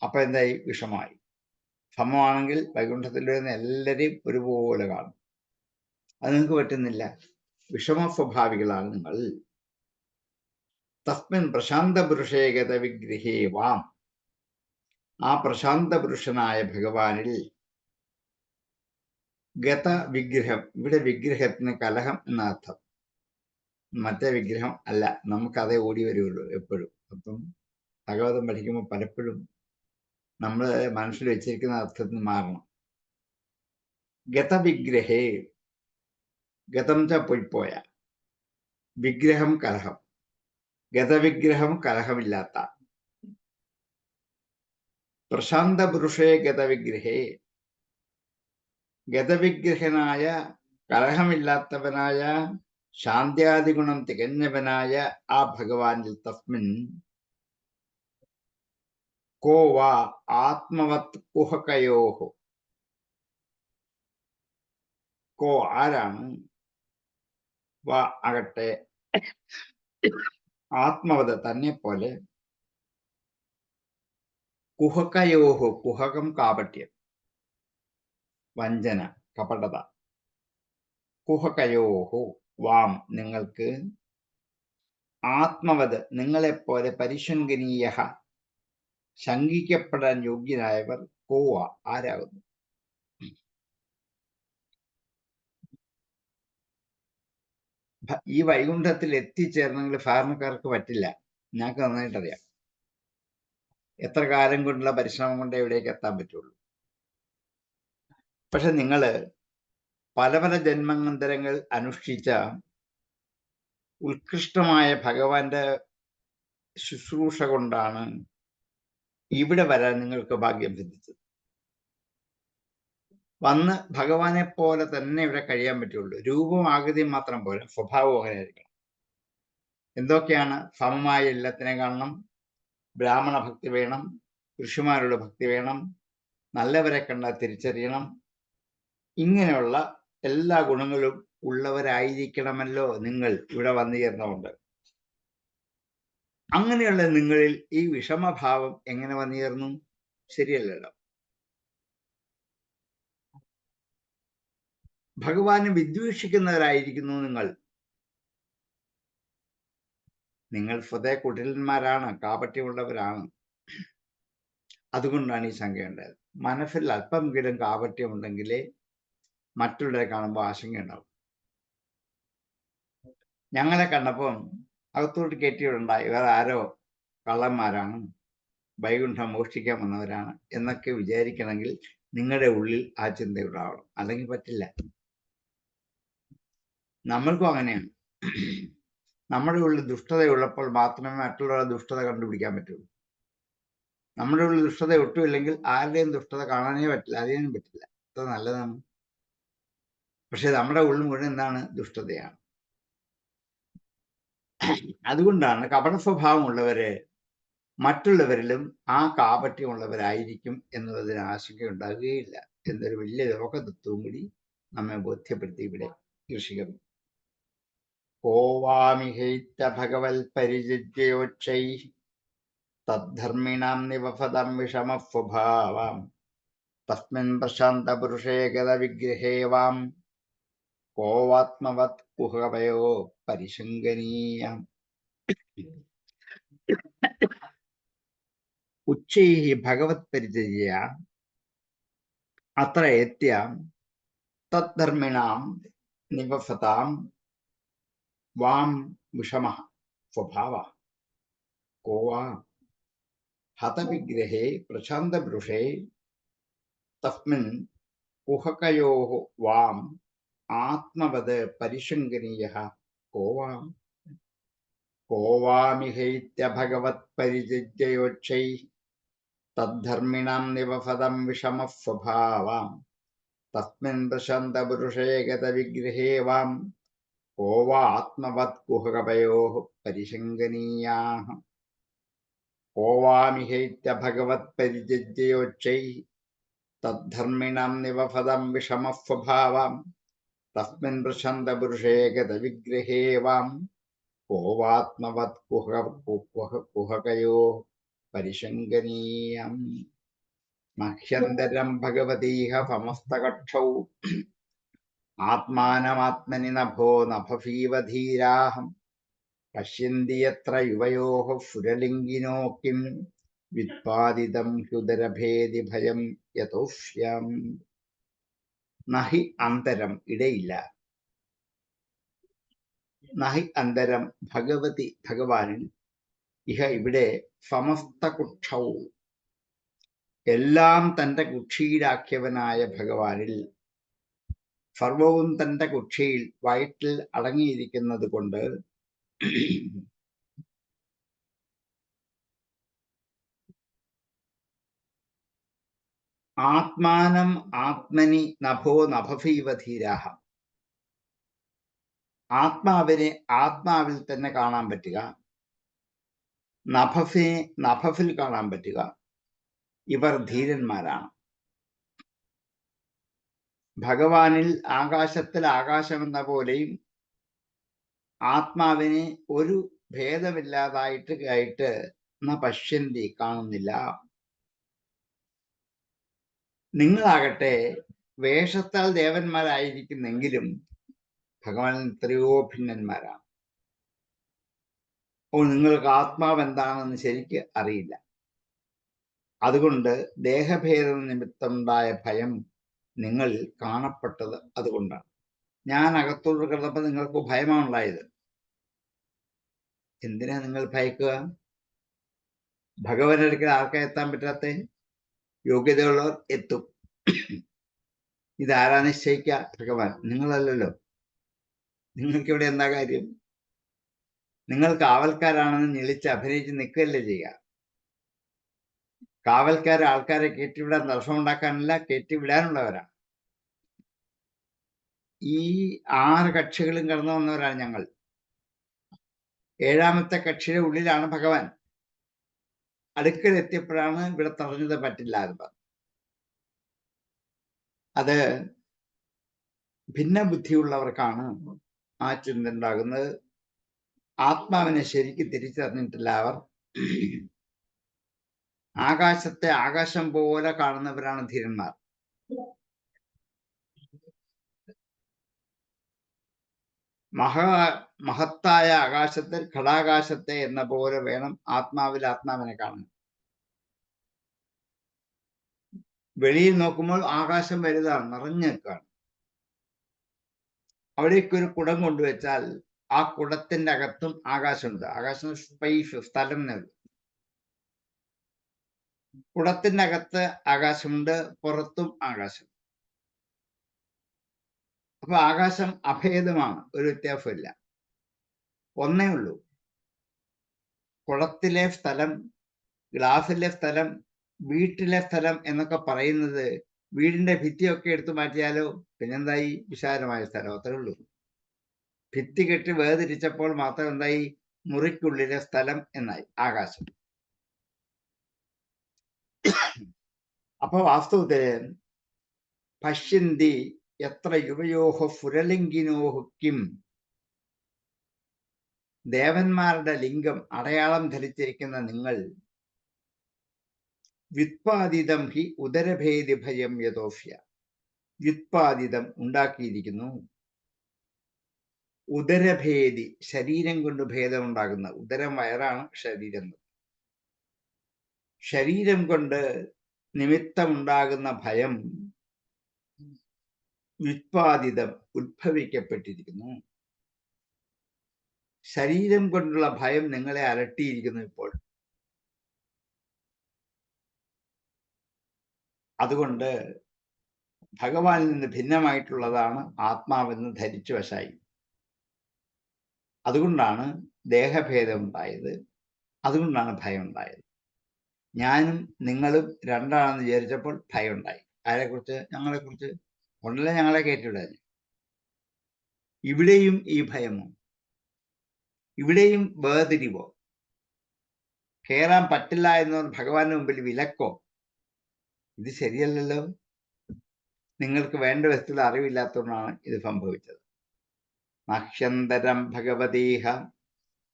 അപ്പൊ എന്തായി? വിഷമായി. സമമാണെങ്കിൽ വൈകുണ്ഠത്തിൽ വരുന്ന എല്ലാവരെയും ഒരുപോലെ കാണും. അത് നിങ്ങൾക്ക് പറ്റുന്നില്ല. വിഷമ സ്വഭാവികളാണ് നിങ്ങൾ. തസ്മിൻ പ്രശാന്ത പുരുഷേ ഗത വിഗ്രഹേ വാം, ആ പ്രശാന്ത പുരുഷനായ ഭഗവാനിൽ. ഗത വിഗ്രഹം, ഇവിടെ വിഗ്രഹത്തിന് കലഹം എന്നർത്ഥം. മറ്റേ വിഗ്രഹം അല്ല, നമുക്കതേ ഓടി വരുള്ളൂ എപ്പോഴും. അപ്പം ഭഗവതം പഠിക്കുമ്പോൾ പലപ്പോഴും നമ്മൾ മനസ്സിൽ വെച്ചിരിക്കുന്ന അർത്ഥത്തിന് മാറണം. ഗതവിഗ്രഹേ, ഗതം ച പൊയ്പോയ, വിഗ്രഹം കലഹം. ഗതവിഗ്രഹം കലഹമില്ലാത്ത. പ്രശാന്ത പുരുഷേ ഗതവിഗ്രഹേ, ഗതവിഗ്രഹനായ, കലഹമില്ലാത്തവനായ, ശാന്ത്യാദിഗുണം തികഞ്ഞവനായ ആ ഭഗവാനിൽ. തസ്മിൻ കോ വാ ആത്മവത് കുഹകയോഹോ, കോ ആരാണ്, വാ ആകട്ടെ, ആത്മവത് തന്നെ പോലെ, കുഹകയോഹോ, കുഹകം കാപട്യം, വഞ്ചന, കപടത. കുഹകയോഹോ വാം നിങ്ങൾക്ക്, ആത്മവത് നിങ്ങളെപ്പോലെ, പരിശങ്കനീയ ശങ്കിക്കപ്പെടാൻ യോഗ്യനായവർ കോവ ആരാകുന്നു? ഈ വൈകുണ്ഠത്തിൽ എത്തിച്ചേർന്നെങ്കിൽ ഫാർമക്കാർക്ക് പറ്റില്ല. ഞങ്ങൾക്ക് നന്നായിട്ടറിയാം. എത്ര കാലം കൊണ്ടുള്ള പരിശ്രമം കൊണ്ടേ ഇവിടേക്ക് എത്താൻ പറ്റുള്ളൂ. പക്ഷെ നിങ്ങൾ പല പല ജന്മാന്തരങ്ങൾ അനുഷ്ഠിച്ച ഉത്കൃഷ്ടമായ ഭഗവാന്റെ ശുശ്രൂഷ കൊണ്ടാണ് ഇവിടെ വരാൻ നിങ്ങൾക്ക് ഭാഗ്യം സിദ്ധിച്ചത്. വന്ന് ഭഗവാനെ പോലെ തന്നെ ഇവിടെ കഴിയാൻ പറ്റുള്ളൂ. രൂപവും ആകൃതിയും മാത്രം പോലെ, സ്വഭാവവും അങ്ങനെ ആയിരിക്കണം. എന്തൊക്കെയാണ്? സമമായ എല്ലാത്തിനെ കാണണം, ബ്രാഹ്മണ ഭക്തി വേണം, ഋഷിമാരുടെ ഭക്തി വേണം, നല്ലവരെ കണ്ടാൽ തിരിച്ചറിയണം. ഇങ്ങനെയുള്ള എല്ലാ ഗുണങ്ങളും ഉള്ളവരായിരിക്കണമല്ലോ നിങ്ങൾ ഇവിടെ വന്നു ചേർന്നുകൊണ്ട്. അങ്ങനെയുള്ള നിങ്ങളിൽ ഈ വിഷമഭാവം എങ്ങനെ വന്നു ചേർന്നു? ശരിയല്ലല്ലോ. ഭഗവാനെ വിദ്വേഷിക്കുന്നവരായിരിക്കുന്നു നിങ്ങൾ. നിങ്ങൾ സ്വതേ കുടിലന്മാരാണ്, കാപട്യമുള്ളവരാണ്. അതുകൊണ്ടാണ് ഈ ശങ്കയുണ്ടായത്. മനസ്സിൽ അല്പമെങ്കിലും കാപട്യമുണ്ടെങ്കിലേ മറ്റുള്ളവരെ കാണുമ്പോൾ ആശങ്കയുണ്ടാവും. ഞങ്ങളെ കണ്ടപ്പം അകത്തോട്ട് കയറ്റിയിട്ടുണ്ടായി വേറെ ആരോ കള്ളന്മാരാണ്, വൈകുണ്ഠം മോഷ്ടിക്കാൻ വന്നവരാണ് എന്നൊക്കെ വിചാരിക്കണമെങ്കിൽ നിങ്ങളുടെ ഉള്ളിൽ ആ ചിന്തയുണ്ടാവണം. അല്ലെങ്കിൽ പറ്റില്ല. നമ്മൾക്കും അങ്ങനെയാണ്. നമ്മുടെ ഉള്ളിൽ ദുഷ്ടതയുള്ളപ്പോൾ മാത്രമേ മറ്റുള്ളവരുടെ ദുഷ്ടത കണ്ടുപിടിക്കാൻ പറ്റുള്ളൂ. നമ്മുടെ ഉള്ളിൽ ദുഷ്ടത ഒട്ടുമില്ലെങ്കിൽ ആരുടെയും ദുഷ്ടത കാണാനേ പറ്റില്ല, അറിയാനും പറ്റില്ല. അത് നല്ലതാണ്. പക്ഷെ നമ്മുടെ ഉള്ളിൽ മുഴുവൻ എന്താണ്? ദുഷ്ടതയാണ്. അതുകൊണ്ടാണ് കപട സ്വഭാവമുള്ളവര് മറ്റുള്ളവരിലും ആ കാപട്യമുള്ളവരായിരിക്കും എന്നുള്ളതിന് ആശങ്കയുണ്ടാകുകയില്ല എന്നൊരു വലിയ ലോകതത്വവും കൂടി നമ്മെ ബോധ്യപ്പെടുത്തി ഇവിടെ ഋഷികവി. കോവാമിഹൈത്ത ഭഗവൽ പരിചര്യോക്ഷൈ തദ്ധർമ്മിണാം നിവഫതം വിഷമസ്വഭാവാം തസ്മിൻ പ്രശാന്ത പുരുഷേ ഗത വിഗ്രഹേ വാം കോവാത്മവത് കുഹകവയോ പരിശങ്കനീയം. ഉച്ചൈഃ ഭഗവത് പരിചര്യ അത്ര എത്യ തദ്ധർമ്മിണാം നിവഫതാം വാം വിഷമഃ സ്വഭാവഃ കോ വാ ഹതവിഗ്രഹേ പ്രശാന്തപുരുഷേ തസ്മിൻ കുഹകയോഃ വാം ആത്മവത് പരിശങ്കനീയഃ കോ വാ. കോ വാമിഹൈത്യ ഭഗവത് പരിചര്യോക്ഷൈ തദ്ധർമ്മിണാം നിവഫതം വിഷമസ്വഭാവാം തസ്മിൻ പ്രശാന്തപുരുഷേ ഗതവിഗ്രഹേ വാം കോ വാ ആത്മവത് കുഹകവയോഃ പരിശങ്കനീയാഃ. കോ വാമിഹൈത്യ ഭഗവത് പരിചര്യോക്ഷൈ തദ്ധർമ്മിണാം നിവഫതം വിഷമസ്വഭാവാം തസ്മിൻ പ്രശാന്തപുരുഷേ ഗതവിഗ്രഹേ വാം കോ വാത്മവത് കുഹകയോഃ പരിശങ്കനീയം. മഹ്യന്തരം ഭഗവതീഹ സമസ്തകക്ഷൗ ആത്മാനമാത്മനി നഭോ നഭവീവ ധീരാഃ പശ്യന്തി യത്ര യുവയോഃ സുരലിംഗിനോ കിം വ്യുത്പാദിതം ഹ്യുദരഭേദി ഭയം യതോഷ്യം. നഹി അന്തരം ഇടയില്ല, നഹി അന്തരം ഭഗവതി ഭഗവാനിൽ, ഇഹ ഇവിടെ, സമസ്ത കുക്ഷൗ എല്ലാം തന്റെ കുക്ഷിയിലാക്കിയവനായ ഭഗവാനിൽ, സർവവും തന്റെ കുക്ഷിയിൽ വയറ്റിൽ അടങ്ങിയിരിക്കുന്നത് കൊണ്ട് ആത്മാനം ആത്മനി നഭോ നഭവീവ ധീരാഃ ആത്മാവിനെ ആത്മാവിൽ തന്നെ കാണാൻ പറ്റുക, നഭഫിനെ നഭഫിൽ കാണാൻ പറ്റുക, ഇവർ ധീരന്മാരാണ്. ഭഗവാനിൽ ആകാശത്തിൽ ആകാശമെന്ന പോലെയും ആത്മാവിനെ ഒരു ഭേദമില്ലാതായിട്ട് ന പശ്യന്തി കാണുന്നില്ല. നിങ്ങളാകട്ടെ വേഷത്താൽ ദേവന്മാരായിരിക്കുന്നെങ്കിലും ഭഗവാൻ എത്രയോ ഭിന്നന്മാരാണ്. അപ്പോൾ നിങ്ങൾക്ക് ആത്മാവ് എന്താണെന്ന് ശരിക്ക് അറിയില്ല. അതുകൊണ്ട് ദേഹഭേദം നിമിത്തമുണ്ടായ ഭയം നിങ്ങൾ കാണപ്പെട്ടത് അതുകൊണ്ടാണ്. ഞാൻ അകത്തോട്ട് കിടന്നപ്പോൾ നിങ്ങൾക്ക് ഭയമാണ് ഉണ്ടായത്. എന്തിനാ നിങ്ങൾ ഭയക്കുക? ഭഗവാനടുക്കൽ ആർക്കാ എത്താൻ പറ്റാത്ത? യോഗ്യതയുള്ളവർ എത്തും. ഇതാരാ നിശ്ചയിക്കുക? ഭഗവാൻ. നിങ്ങളല്ലല്ലോ. നിങ്ങൾക്ക് ഇവിടെ എന്താ കാര്യം? നിങ്ങൾ കാവൽക്കാരാണെന്ന് ഞെളിച്ച് അഭിനയിച്ച് നിൽക്കുകയല്ലേ ചെയ്യുക. കാവൽക്കാർ ആൾക്കാരെ കയറ്റിവിടാൻ തടസ്സമുണ്ടാക്കാനല്ല, കയറ്റിവിടാനുള്ളവരാണ്. ഈ 6 കക്ഷികളും കടന്നു വന്നവരാണ് ഞങ്ങൾ. 7ാമത്തെ കക്ഷിയുടെ ഉള്ളിലാണ് ഭഗവാൻ. അടുക്കലെത്തിയപ്പോഴാണ് ഇവിടെ തടഞ്ഞത് പറ്റില്ല എന്ന് പറഞ്ഞു. അത് ഭിന്ന ബുദ്ധിയുള്ളവർക്കാണ് ആ ചിന്ത ഉണ്ടാകുന്നത്. ആത്മാവിനെ ശരിക്ക് തിരിച്ചറിഞ്ഞിട്ടില്ല അവർ. ആകാശത്തെ ആകാശം പോലെ കാണുന്നവരാണ് ധീരന്മാർ. മഹത്തായ ആകാശത്തിൽ ഘടാകാശത്തെ എന്ന പോലെ വേണം ആത്മാവിൽ ആത്മാവിനെ കാണാൻ. വെളിയിൽ നോക്കുമ്പോൾ ആകാശം വലുതാണ്, നിറഞ്ഞു നിൽക്കുകയാണ്. അവിടേക്കൊരു കുടം കൊണ്ടുവച്ചാൽ ആ കുടത്തിന്റെ അകത്തും ആകാശമുണ്ട്. ആകാശം സ്പേസ്, സ്ഥലം എന്നത്. കുടത്തിന്റെ അകത്ത് ആകാശമുണ്ട്, പുറത്തും ആകാശം. അപ്പൊ ആകാശം അഭേദമാണ്, ഒരു വ്യത്യാസമില്ല, ഒന്നേ ഉള്ളൂ. കുടത്തിലെ സ്ഥലം, ഗ്ലാസിലെ സ്ഥലം, വീട്ടിലെ സ്ഥലം എന്നൊക്കെ പറയുന്നത് വീടിന്റെ ഭിത്തിയൊക്കെ എടുത്തു മാറ്റിയാലോ പിന്നെന്തായി? വിശാലമായ സ്ഥലം, അത്രേ ഉള്ളൂ. ഭിത്തി കെട്ടി വേർതിരിച്ചപ്പോൾ മാത്രം എന്തായി? മുറിക്കുള്ളിലെ സ്ഥലം എന്നായി ആകാശം. അപ്പൊ വാസ്തവത്തില് പശ്യന്തി എത്ര യുവയോഹ ഫുരലിംഗിനോഹ കിം, ദേവന്മാരുടെ ലിംഗം അടയാളം ധരിച്ചിരിക്കുന്ന നിങ്ങൾ വ്യുത്പാദിതം ഹി ഉദരഭേദി ഭയം യഥോഫ്യ, വ്യുത്പാദിതം ഉണ്ടാക്കിയിരിക്കുന്നു. ഉദരഭേദി, ശരീരം കൊണ്ട് ഭേദമുണ്ടാകുന്ന, ഉദരം വയറാണ്, ശരീരം. ശരീരം കൊണ്ട് നിമിത്തമുണ്ടാകുന്ന ഭയം വ്യുത്പാദിതം, ഉദ്ഭവിക്കപ്പെട്ടിരിക്കുന്നു. ശരീരം കൊണ്ടുള്ള ഭയം നിങ്ങളെ അലട്ടിയിരിക്കുന്നു ഇപ്പോൾ. അതുകൊണ്ട് ഭഗവാനിൽ നിന്ന് ഭിന്നമായിട്ടുള്ളതാണ് ആത്മാവെന്ന് ധരിച്ചു വശായി. അതുകൊണ്ടാണ് ദേഹഭേദം ഉണ്ടായത്, അതുകൊണ്ടാണ് ഭയം ഉണ്ടായത്. ഞാനും നിങ്ങളും രണ്ടാണെന്ന് വിചാരിച്ചപ്പോൾ ഭയം ഉണ്ടായി. ആരെക്കുറിച്ച്? ഞങ്ങളെക്കുറിച്ച്. കൊണ്ടല്ലേ ഞങ്ങളെ കയറ്റിവിടാൻ. ഇവിടെയും ഈ ഭയമോ, ഇവിടെയും വേർതിരിവോ, കയറാൻ പറ്റില്ല എന്ന് ഭഗവാന്റെ മുമ്പിൽ വിലക്കോ? ഇത് ശരിയല്ലല്ലോ. നിങ്ങൾക്ക് വേണ്ട വിധത്തിൽ അറിവില്ലാത്തതുകൊണ്ടാണ് ഇത് സംഭവിച്ചത്. നഹ്യന്തരം ഭഗവതീഹ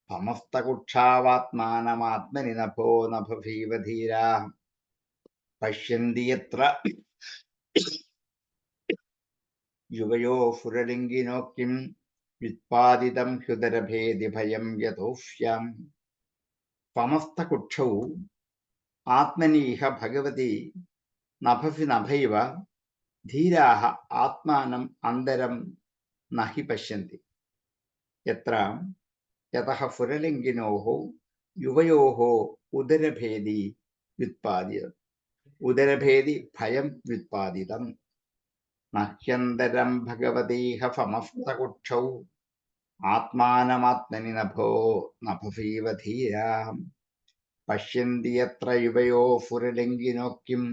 സമസ്തകുക്ഷാവാത്മാനമാത്മനി നഭോ നഭീവധീരാ പശ്യന്തി യത്ര യുവയോ ഫുരലിംഗിനോ കിം വ്യുത്പാദിതം ഹ്യുദരഭേദി ഭയം യഥോഷ്യം. സമസ്തകുക്ഷൗ ആത്മനീഹ ഭഗവതി നഭവി നഭൈവ ധീരാഹ ആത്മാനം അന്തരം നഹി പശ്യന്തി യത്ര യതഃ ഫുരലിംഗിനോഃ യുവയോഃ ഉദരഭേദി വ്യുത്പാദിതം. ഉദരഭേദി ഭയം വ്യുത്പാദിതം. നഹ്യന്തരം ഭഗവതീഹ സമസ്തകുക്ഷൗ ആത്മാനമാത്മനി നഭോ നഭവീവ ധീരാം പശ്യന്തി യത്ര യുവയോ ഫുരലിംഗിനോ കിം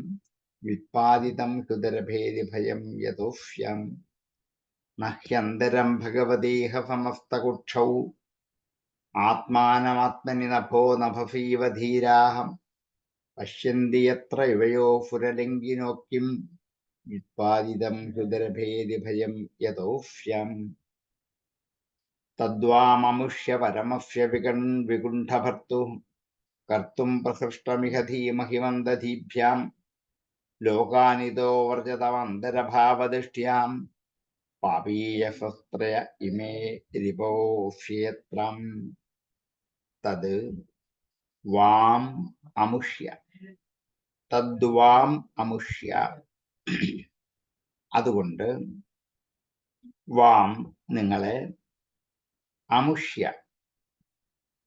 വ്യുത്പാദിതം ഹൃദരഭേദി ഭയം യഥോഷ്യം. നഹ്യന്തരം ഭഗവതീഹ സമസ്തകുക്ഷൗ ആത്മാനമാത്മനി നഭോ നഭവീവ ധീരാഹം പശ്യന്തി യത്ര യുവയോ ഫുരലിംഗിനോ കിം വ്യുത്പാദിതം ഹൃദരഭേദി ഭയം യഥോഷ്യം. തദ്വാമമുഷ്യ പരമസ്യ വികുണ്ഠഭർത്തുഃ കർത്തും പ്രസൃഷ്ടമിഹ ധീമഹി മന്ദധീഭ്യാം ലോകാനിതോ വർജതമന്തരഭാവദൃഷ്ട്യാം പാപീയശസ്ത്രയ ഇമേ രിപോക്ഷേത്രം തത് വാം അമുഷ്യ തദ്വാം അമുഷ്യ. അതുകൊണ്ട് വാം നിങ്ങളെ, അമുഷ്യ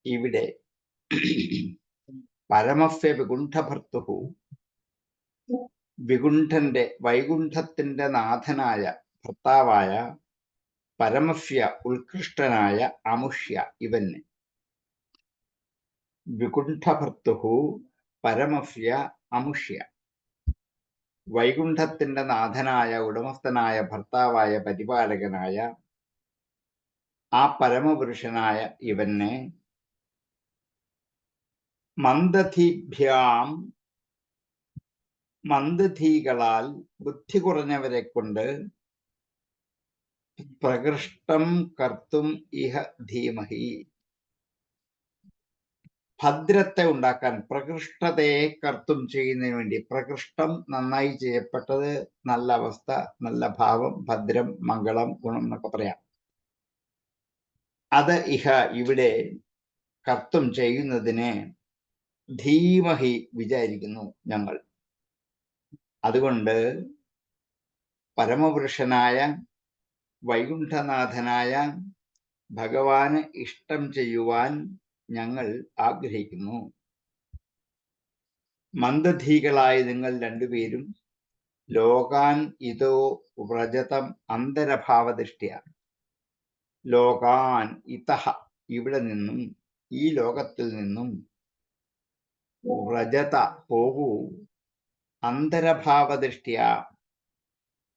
ഇവിടെ പരമസ്യ വികുണ്ഠഭർത്തു, വികുണ്ഠന്റെ വൈകുണ്ഠത്തിന്റെ നാഥനായ ഭർത്താവായ പരമസ്യ ഉത്കൃഷ്ടനായ അമുഷ്യ ഇവന്. വികുണ്ഠഭർത്തു പരമസ്യ അമുഷ്യ, വൈകുണ്ഠത്തിന്റെ നാഥനായ ഉടമസ്ഥനായ ഭർത്താവായ പരിപാലകനായ ആ പരമപുരുഷനായ ഇവനെ മന്ദധീഭ്യാം, മന്ദധീകളാൽ ബുദ്ധി കുറഞ്ഞവരെ കൊണ്ട് പ്രകൃഷ്ടം കർത്തും ഇഹ ധീമഹി, ഭദ്രത്തെ ഉണ്ടാക്കാൻ, പ്രകൃഷ്ടതയെ കർത്തും ചെയ്യുന്നതിന് വേണ്ടി. പ്രകൃഷ്ടം നന്നായി ചെയ്യപ്പെട്ടത്, നല്ല അവസ്ഥ, നല്ല ഭാവം, ഭദ്രം, മംഗളം, ഗുണം എന്നൊക്കെ പറയാം. അത് ഇഹ ഇവിടെ കർത്തും ചെയ്യുന്നതിന് ധീമഹി വിചാരിക്കുന്നു ഞങ്ങൾ. അതുകൊണ്ട് പരമപുരുഷനായ വൈകുണ്ഠനാഥനായ ഭഗവാന് ഇഷ്ടം ചെയ്യുവാൻ ഞങ്ങൾ ആഗ്രഹിക്കുന്നു. മന്ദധീകളായ നിങ്ങൾ രണ്ടുപേരും ലോകാൻ ഇതോ വ്രജതം അന്തരഭാവദൃഷ്ട്യ, ലോകാൻ ഇതഹ ഇവിടെ നിന്നും, ഈ ലോകത്തിൽ നിന്നും, വ്രജത പോകൂ, അന്തരഭാവദൃഷ്ട്യ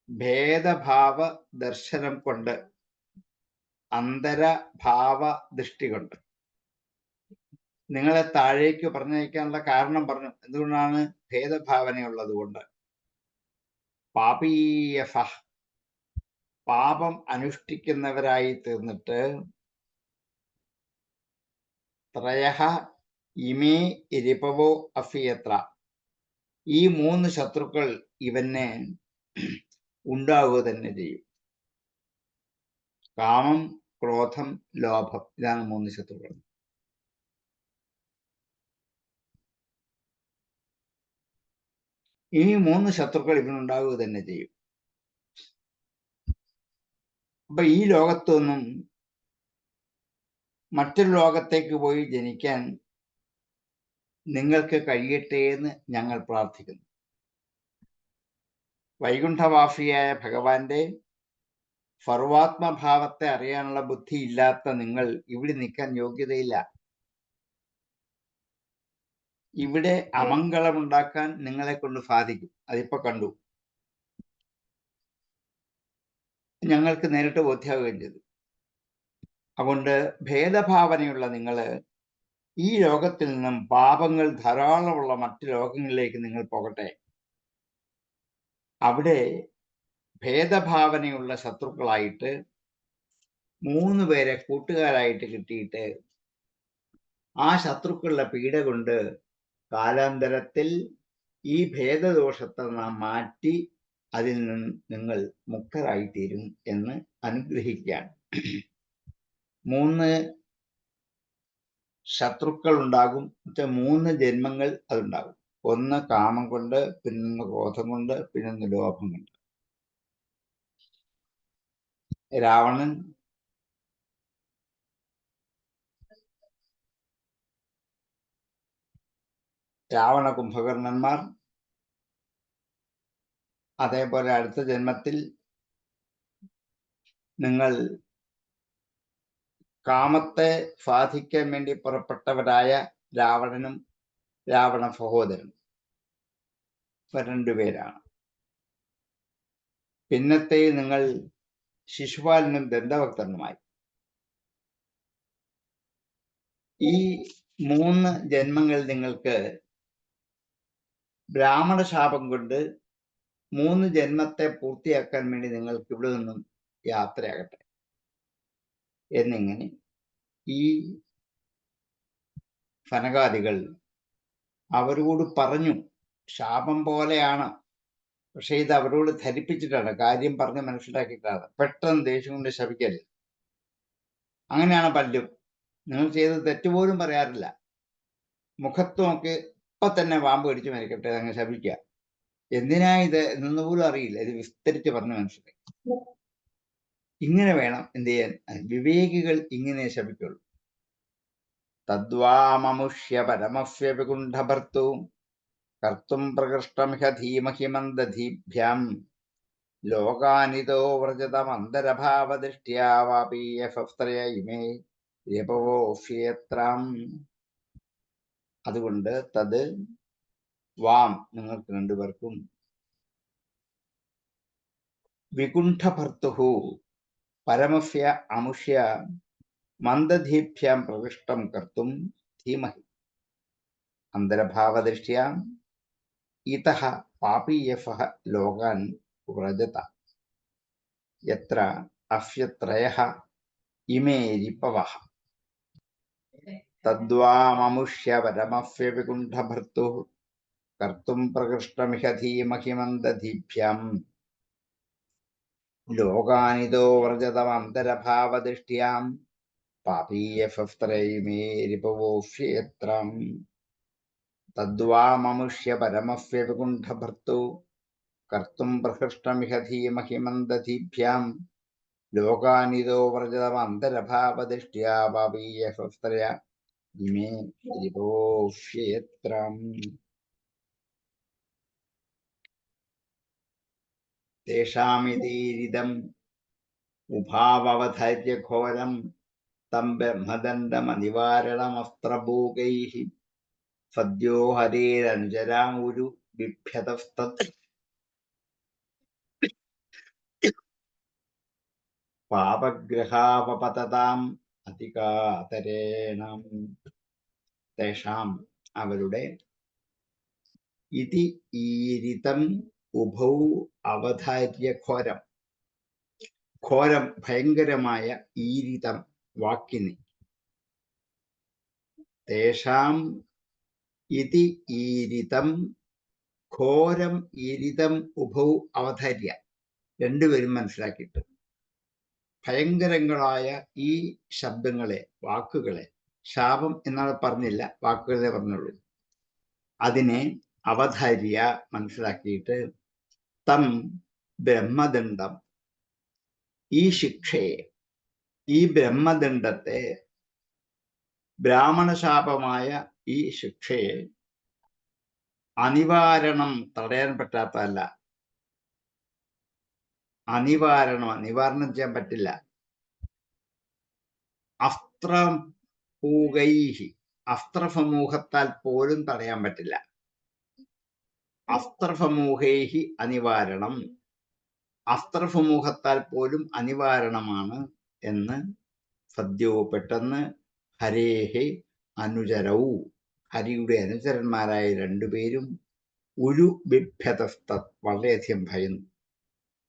ഭേദഭാവ ദർശനം കൊണ്ട്, അന്തരഭാവ ദൃഷ്ടി കൊണ്ട്. നിങ്ങളെ താഴേക്ക് പറഞ്ഞയക്കാനുള്ള കാരണം പറഞ്ഞു. എന്തുകൊണ്ടാണ്? ഭേദഭാവനയുള്ളത് കൊണ്ട്. പാപീയസ, പാപം അനുഷ്ഠിക്കുന്നവരായി തീർന്നിട്ട്, ത്രയഃ ഇമേ രിപവോ അഫിയത്ര, ഈ മൂന്ന് ശത്രുക്കൾ ഇവനെ ഉണ്ടാവുക തന്നെ ചെയ്യും. കാമം, ക്രോധം, ലോഭം, ഇതാണ് മൂന്ന് ശത്രുക്കൾ. ഈ മൂന്ന് ശത്രുക്കൾ ഇവനുണ്ടാവുക തന്നെ ചെയ്യും. അപ്പൊ ഈ ലോകത്തൊന്നും മറ്റൊരു ലോകത്തേക്ക് പോയി ജനിക്കാൻ നിങ്ങൾക്ക് കഴിയട്ടെ എന്ന് ഞങ്ങൾ പ്രാർത്ഥിക്കുന്നു. വൈകുണ്ഠവാസിയായ ഭഗവാന്റെ സർവാത്മഭാവത്തെ അറിയാനുള്ള ബുദ്ധി ഇല്ലാത്ത നിങ്ങൾ ഇവിടെ നിൽക്കാൻ യോഗ്യതയില്ല. ഇവിടെ അമംഗളമുണ്ടാക്കാൻ നിങ്ങളെ കൊണ്ട് സാധിക്കും. അതിപ്പോ കണ്ടു, ഞങ്ങൾക്ക് നേരിട്ട് ബോധ്യമാവുകയും ചെയ്തു. അതുകൊണ്ട് ഭേദഭാവനയുള്ള നിങ്ങള് ഈ ലോകത്തിൽ നിന്നും പാപങ്ങൾ ധാരാളമുള്ള മറ്റു ലോകങ്ങളിലേക്ക് നിങ്ങൾ പോകട്ടെ. അവിടെ ഭേദഭാവനയുള്ള ശത്രുക്കളായിട്ട് 3 പേരെ കൂട്ടുകാരായിട്ട് കിട്ടിയിട്ട് ആ ശത്രുക്കളുടെ പീഡ കൊണ്ട് കാലാന്തരത്തിൽ ഈ ഭേദദോഷത്തെ നാം മാറ്റി അതിൽ നിന്ന് നിങ്ങൾ മുക്തരായിത്തീരും എന്ന് അനുഗ്രഹിക്കുകയാണ്. 3 ശത്രുക്കൾ ഉണ്ടാകും. 3 ജന്മങ്ങൾ അതുണ്ടാകും. ഒന്ന് കാമം കൊണ്ട്, പിന്നൊന്ന് ക്രോധം കൊണ്ട്, പിന്നൊന്ന് ലോഭം കൊണ്ട്. രാവണൻ രാവണ കുംഭകർണന്മാർ, അതേപോലെ അടുത്ത ജന്മത്തിൽ നിങ്ങൾ കാമത്തെ സാധിക്കാൻ വേണ്ടി പുറപ്പെട്ടവരായ രാവണനും രാവണ സഹോദരനും 2 പേരാണ്. പിന്നത്തെ നിങ്ങൾ ശിശുപാലനും ദന്തഭക്തനുമായി. ഈ 3 ജന്മങ്ങൾ നിങ്ങൾക്ക് ബ്രാഹ്മണ ശാപം കൊണ്ട് 3 ജന്മത്തെ പൂർത്തിയാക്കാൻ വേണ്ടി നിങ്ങൾക്ക് ഇവിടെ നിന്നും യാത്രയാകട്ടെ എന്നിങ്ങനെ ഈ സനകാദികൾ അവരോട് പറഞ്ഞു. ശാപം പോലെയാണ് പക്ഷെ ഇത് അവരോട് ധരിപ്പിച്ചിട്ടാണ്, കാര്യം പറഞ്ഞ് മനസ്സിലാക്കിയിട്ടാണ്. പെട്ടെന്ന് ദേഷ്യം കൊണ്ട് ശപിക്കരുത്. അങ്ങനെയാണ് പലരും. നിങ്ങൾ ചെയ്തത് തെറ്റുപോലും പറയാറില്ല. മുഖത്ത് നോക്കി ഇപ്പൊ തന്നെ പാമ്പ് കടിച്ചു മരിക്കട്ടെ അങ്ങ് ശപിക്കുക. എന്തിനാ ഇത് എന്നൊന്നും പോലും അറിയില്ല. ഇത് വിസ്തരിച്ച് പറഞ്ഞ് മനസ്സിലാക്കി. ഇങ്ങനെ വേണം എന്ത് ചെയ്യാൻ. വിവേകികൾ ഇങ്ങനെ ശപിക്കുള്ളൂ. തദ്വാമമുഷ്യ പരമസ്യ വികുണ്ഠഭർത്തു കർത്തും പ്രകൃഷ്ടമിഹ ധീമഹി മന്ദധീഭ്യാം ലോകാനിതോ വ്രജതമന്തരഭാവദൃഷ്ട്യാ വാപീയഫസ്ത്രയ ഇമേ രപവോഫ്യേത്രാം. അതുകൊണ്ട് തത് വാം, നിങ്ങൾക്ക് രണ്ടുപേർക്കും, വികുണ്ഠഭർത്തുഹു പരമസ്യ അമുഷ്യ മന്ദധീഭ്യാം പ്രകൃഷ്ടം കർത്തും ധീമഹി അന്തരഭാവദൃഷ്ട്യാ ഇതഃ പാപീയഫഃ ലോകാൻ വ്രജത യത്ര അസ്യത്രയഃ ഇമേ രിപവഃ. തദ്വാമമുഷ്യ പരമസ്യ വികുണ്ഠഭർത്തുഃ കർത്തും പ്രകൃഷ്ടമിഹ ധീമഹി മന്ദധീഭ്യാം ലോകാനിതോ വ്രജതമന്തരഭാവദൃഷ്ട്യാം പാപീയഫസ്ത്രയിമേ രിപവോഫ്യേത്രം. തദ്വാമമുഷ്യ പരമസ്യ വികുണ്ഠഭർത്തുഃ കർത്തും പ്രഹൃഷ്ടമിഹ ധീമഹി മന്ദധീഭ്യാം ലോകാനിതോ വ്രജതമന്തരഭാവദൃഷ്ട്യാ പാപീയഫസ്ത്രയ ഇമേ രിപവോഫ്യേത്രം. തേഷാമിതീരിതം ഉഭാവവധാര്യ ഘോരം തം ബ്രഹ്മദണ്ഡമനിവാരണമസ്ത്രഭൂകൈഃ സദ്യോ ഹരേരഞ്ജരാമുരു ബിഭ്യതസ്തത് പാപഗ്രഹാവപതതാം അതികാതരേണം. തേഷാം, അവരുടെ, ഇതി ഈരിതം ഉഭൗ അവധാര്യ ഘോരം, ഘോരം ഭയങ്കരമായ, ഈരിതം വാക്കിന്, തേഷാം ഇതി ഈരിതം ഘോരം ഈരിതം ഉഭൗ അവധാര്യ, രണ്ടുപേരും മനസ്സിലാക്കിയിട്ട്, ഭയങ്കരങ്ങളായ ഈ ശബ്ദങ്ങളെ, വാക്കുകളെ, ശാപം എന്നാണ് പറഞ്ഞില്ല, വാക്കുകളെ പറഞ്ഞുള്ളൂ, അതിനെ അവധാര്യ മനസ്സിലാക്കിയിട്ട്, തം ബ്രഹ്മദണ്ഡം, ഈ ശിക്ഷയെ, ഈ ബ്രഹ്മദണ്ഡത്തെ, ബ്രാഹ്മണശാപമായ ഈ ശിക്ഷയെ, അനിവാരണം, തടയാൻ പറ്റാത്തതല്ല, നിവാരണം ചെയ്യാൻ പറ്റില്ല, അസ്ത്രപൂകൈഹി, അസ്ത്രസമൂഹത്താൽ പോലും തടയാൻ പറ്റില്ല, അസ്ത്രസമൂഹൈഹി അനിവാരണം, അസ്ത്രസമൂഹത്താൽ പോലും അനിവാരണമാണ് എന്ന് സദ്യോ പെട്ടെന്ന് ഹരേഹി അനുചരൗ, ഹരിയുടെ അനുചരന്മാരായ രണ്ടുപേരും ഉരു ബിഭ്യതസ്ത, വളരെയധികം ഭയന്നു,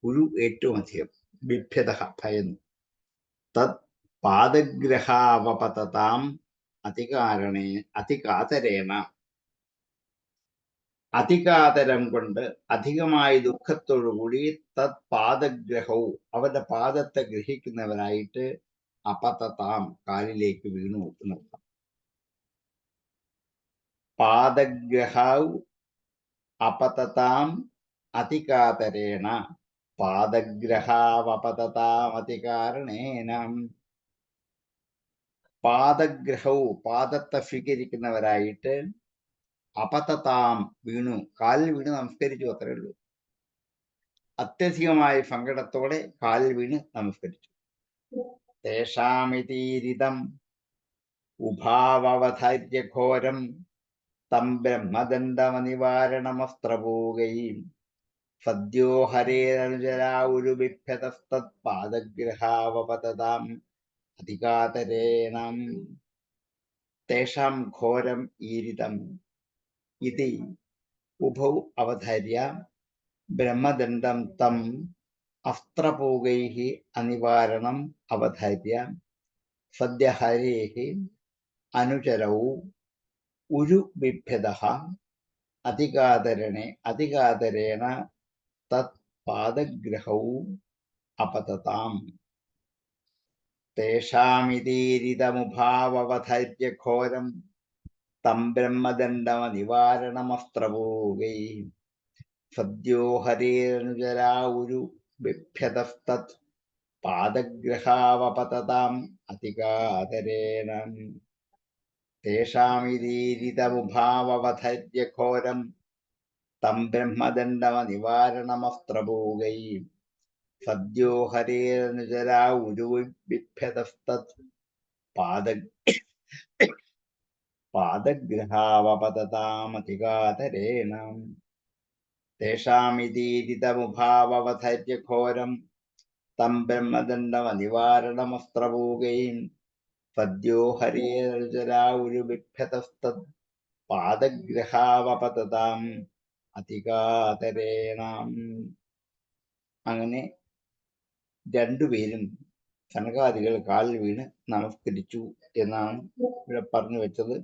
ഉരു ഏറ്റവും അധികം, ബിഭ്യത ഭയന്നു, തത് പാദഗ്രഹാവപതതാം അതികാതരേണ, അതികാതരം കൊണ്ട്, അധികമായ ദുഃഖത്തോടുകൂടി, തത് പാദഗ്രഹവും, അവരുടെ പാദത്തെ ഗ്രഹിക്കുന്നവരായിട്ട്, അപതതാം, കാലിലേക്ക് വീണു എന്നർത്ഥം. പാദഗ്രഹൗ അപതതാം അതികാതരേണ, പാദഗ്രഹാവപതതാമതികാരണേന. പാദഗ്രഹവും, പാദത്തെ സ്വീകരിക്കുന്നവരായിട്ട്, അപതതാം വീണു, കാലിൽ വീണ് നമസ്കരിച്ചു, അത്രയേ ഉള്ളൂ. അത്യധികമായ സങ്കടത്തോടെ കാലിൽ വീണ് നമസ്കരിച്ചു. തേഷാമിതീരിതം ഉഭാവവധാര്യ ഘോരം തം ബ്രഹ്മദണ്ഡമനിവാരണമസ്ത്രഭൂകൈ സദ്യോ ഹരേരനുചരാവുരു ബിഭ്യതസ്തത് പാദഗ്രഹാവപതതാം അധികാതരേണം. തേഷാം ഘോരം ഈരിതം ഇതി ഉഭൗ അവധാര്യ ബ്രഹ്മദണ്ഡം തം അസ്ത്രപൂകൈഃ അനിവാരണം അവധാര്യ സദ്യ ഹരേഃ അനുചരൗ ഉരു ബിഭ്യതഃ അതികാതരേണ തത് പാദഗ്രഹൗ അപതതാം തേഷാമിതീരിതമുഭാവവധൈര്യ ഘോരം തം ബ്രഹ്മദണ്ഡമനിവാരണമസ്ത്രഭോഗൈ സദ്യോ ഹരേരനുചരാവുരു ബിഭ്യതസ്തത് പാദഗ്രഹാവപതതാം അതികാതരേണ തേഷാമിതീരിതമുഭാവവധൈര്യ ഘോരം തം ബ്രഹ്മദണ്ഡമനിവാരണമസ്ത്രഭോഗൈ സദ്യോ ഹരേരനുചരാവുരു ബിഭ്യതസ്തത് പാദഗ്രഹാവപതതാമതികാതരേണ തേഷാമിതീരിതമുഭാവവധൈര്യ ഘോരം തം ബ്രഹ്മദണ്ഡമനിവാരണമസ്ത്രഭോഗൈ സദ്യോ ഹരേരനുചരാവുരു ബിഭ്യതസ്തത് പാദഗ്രഹാവപതതാം അതികാതരേണ. അങ്ങനെ രണ്ടുപേരും സനകാദികൾ കാലിൽ വീണ് നമസ്കരിച്ചു എന്നാണ് ഇവിടെ പറഞ്ഞു വെച്ചത്.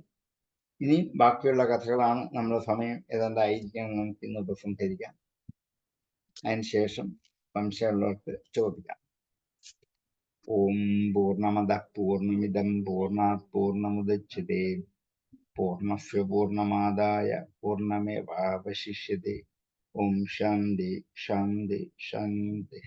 ഇനി ബാക്കിയുള്ള കഥകളാണ്. നമ്മുടെ സമയം ഏതാണ്ടായിരിക്കണം, നമുക്ക് ഇന്ന് ഉപസംഹരിക്കാം. അതിനുശേഷം സംശയമുള്ളവർക്ക് ചോദിക്കാം. ഓം പൂർണ്ണമദഃ പൂർണ്ണമിദം പൂർണ്ണാത് പൂർണ്ണമുദച്യതേ പൂർണ്ണസ്യ പൂർണ്ണമാദായ പൂർണ്ണമേവാവശിഷ്യതേ. ഓം ശാന്തി ശാന്തി ശാന്തി.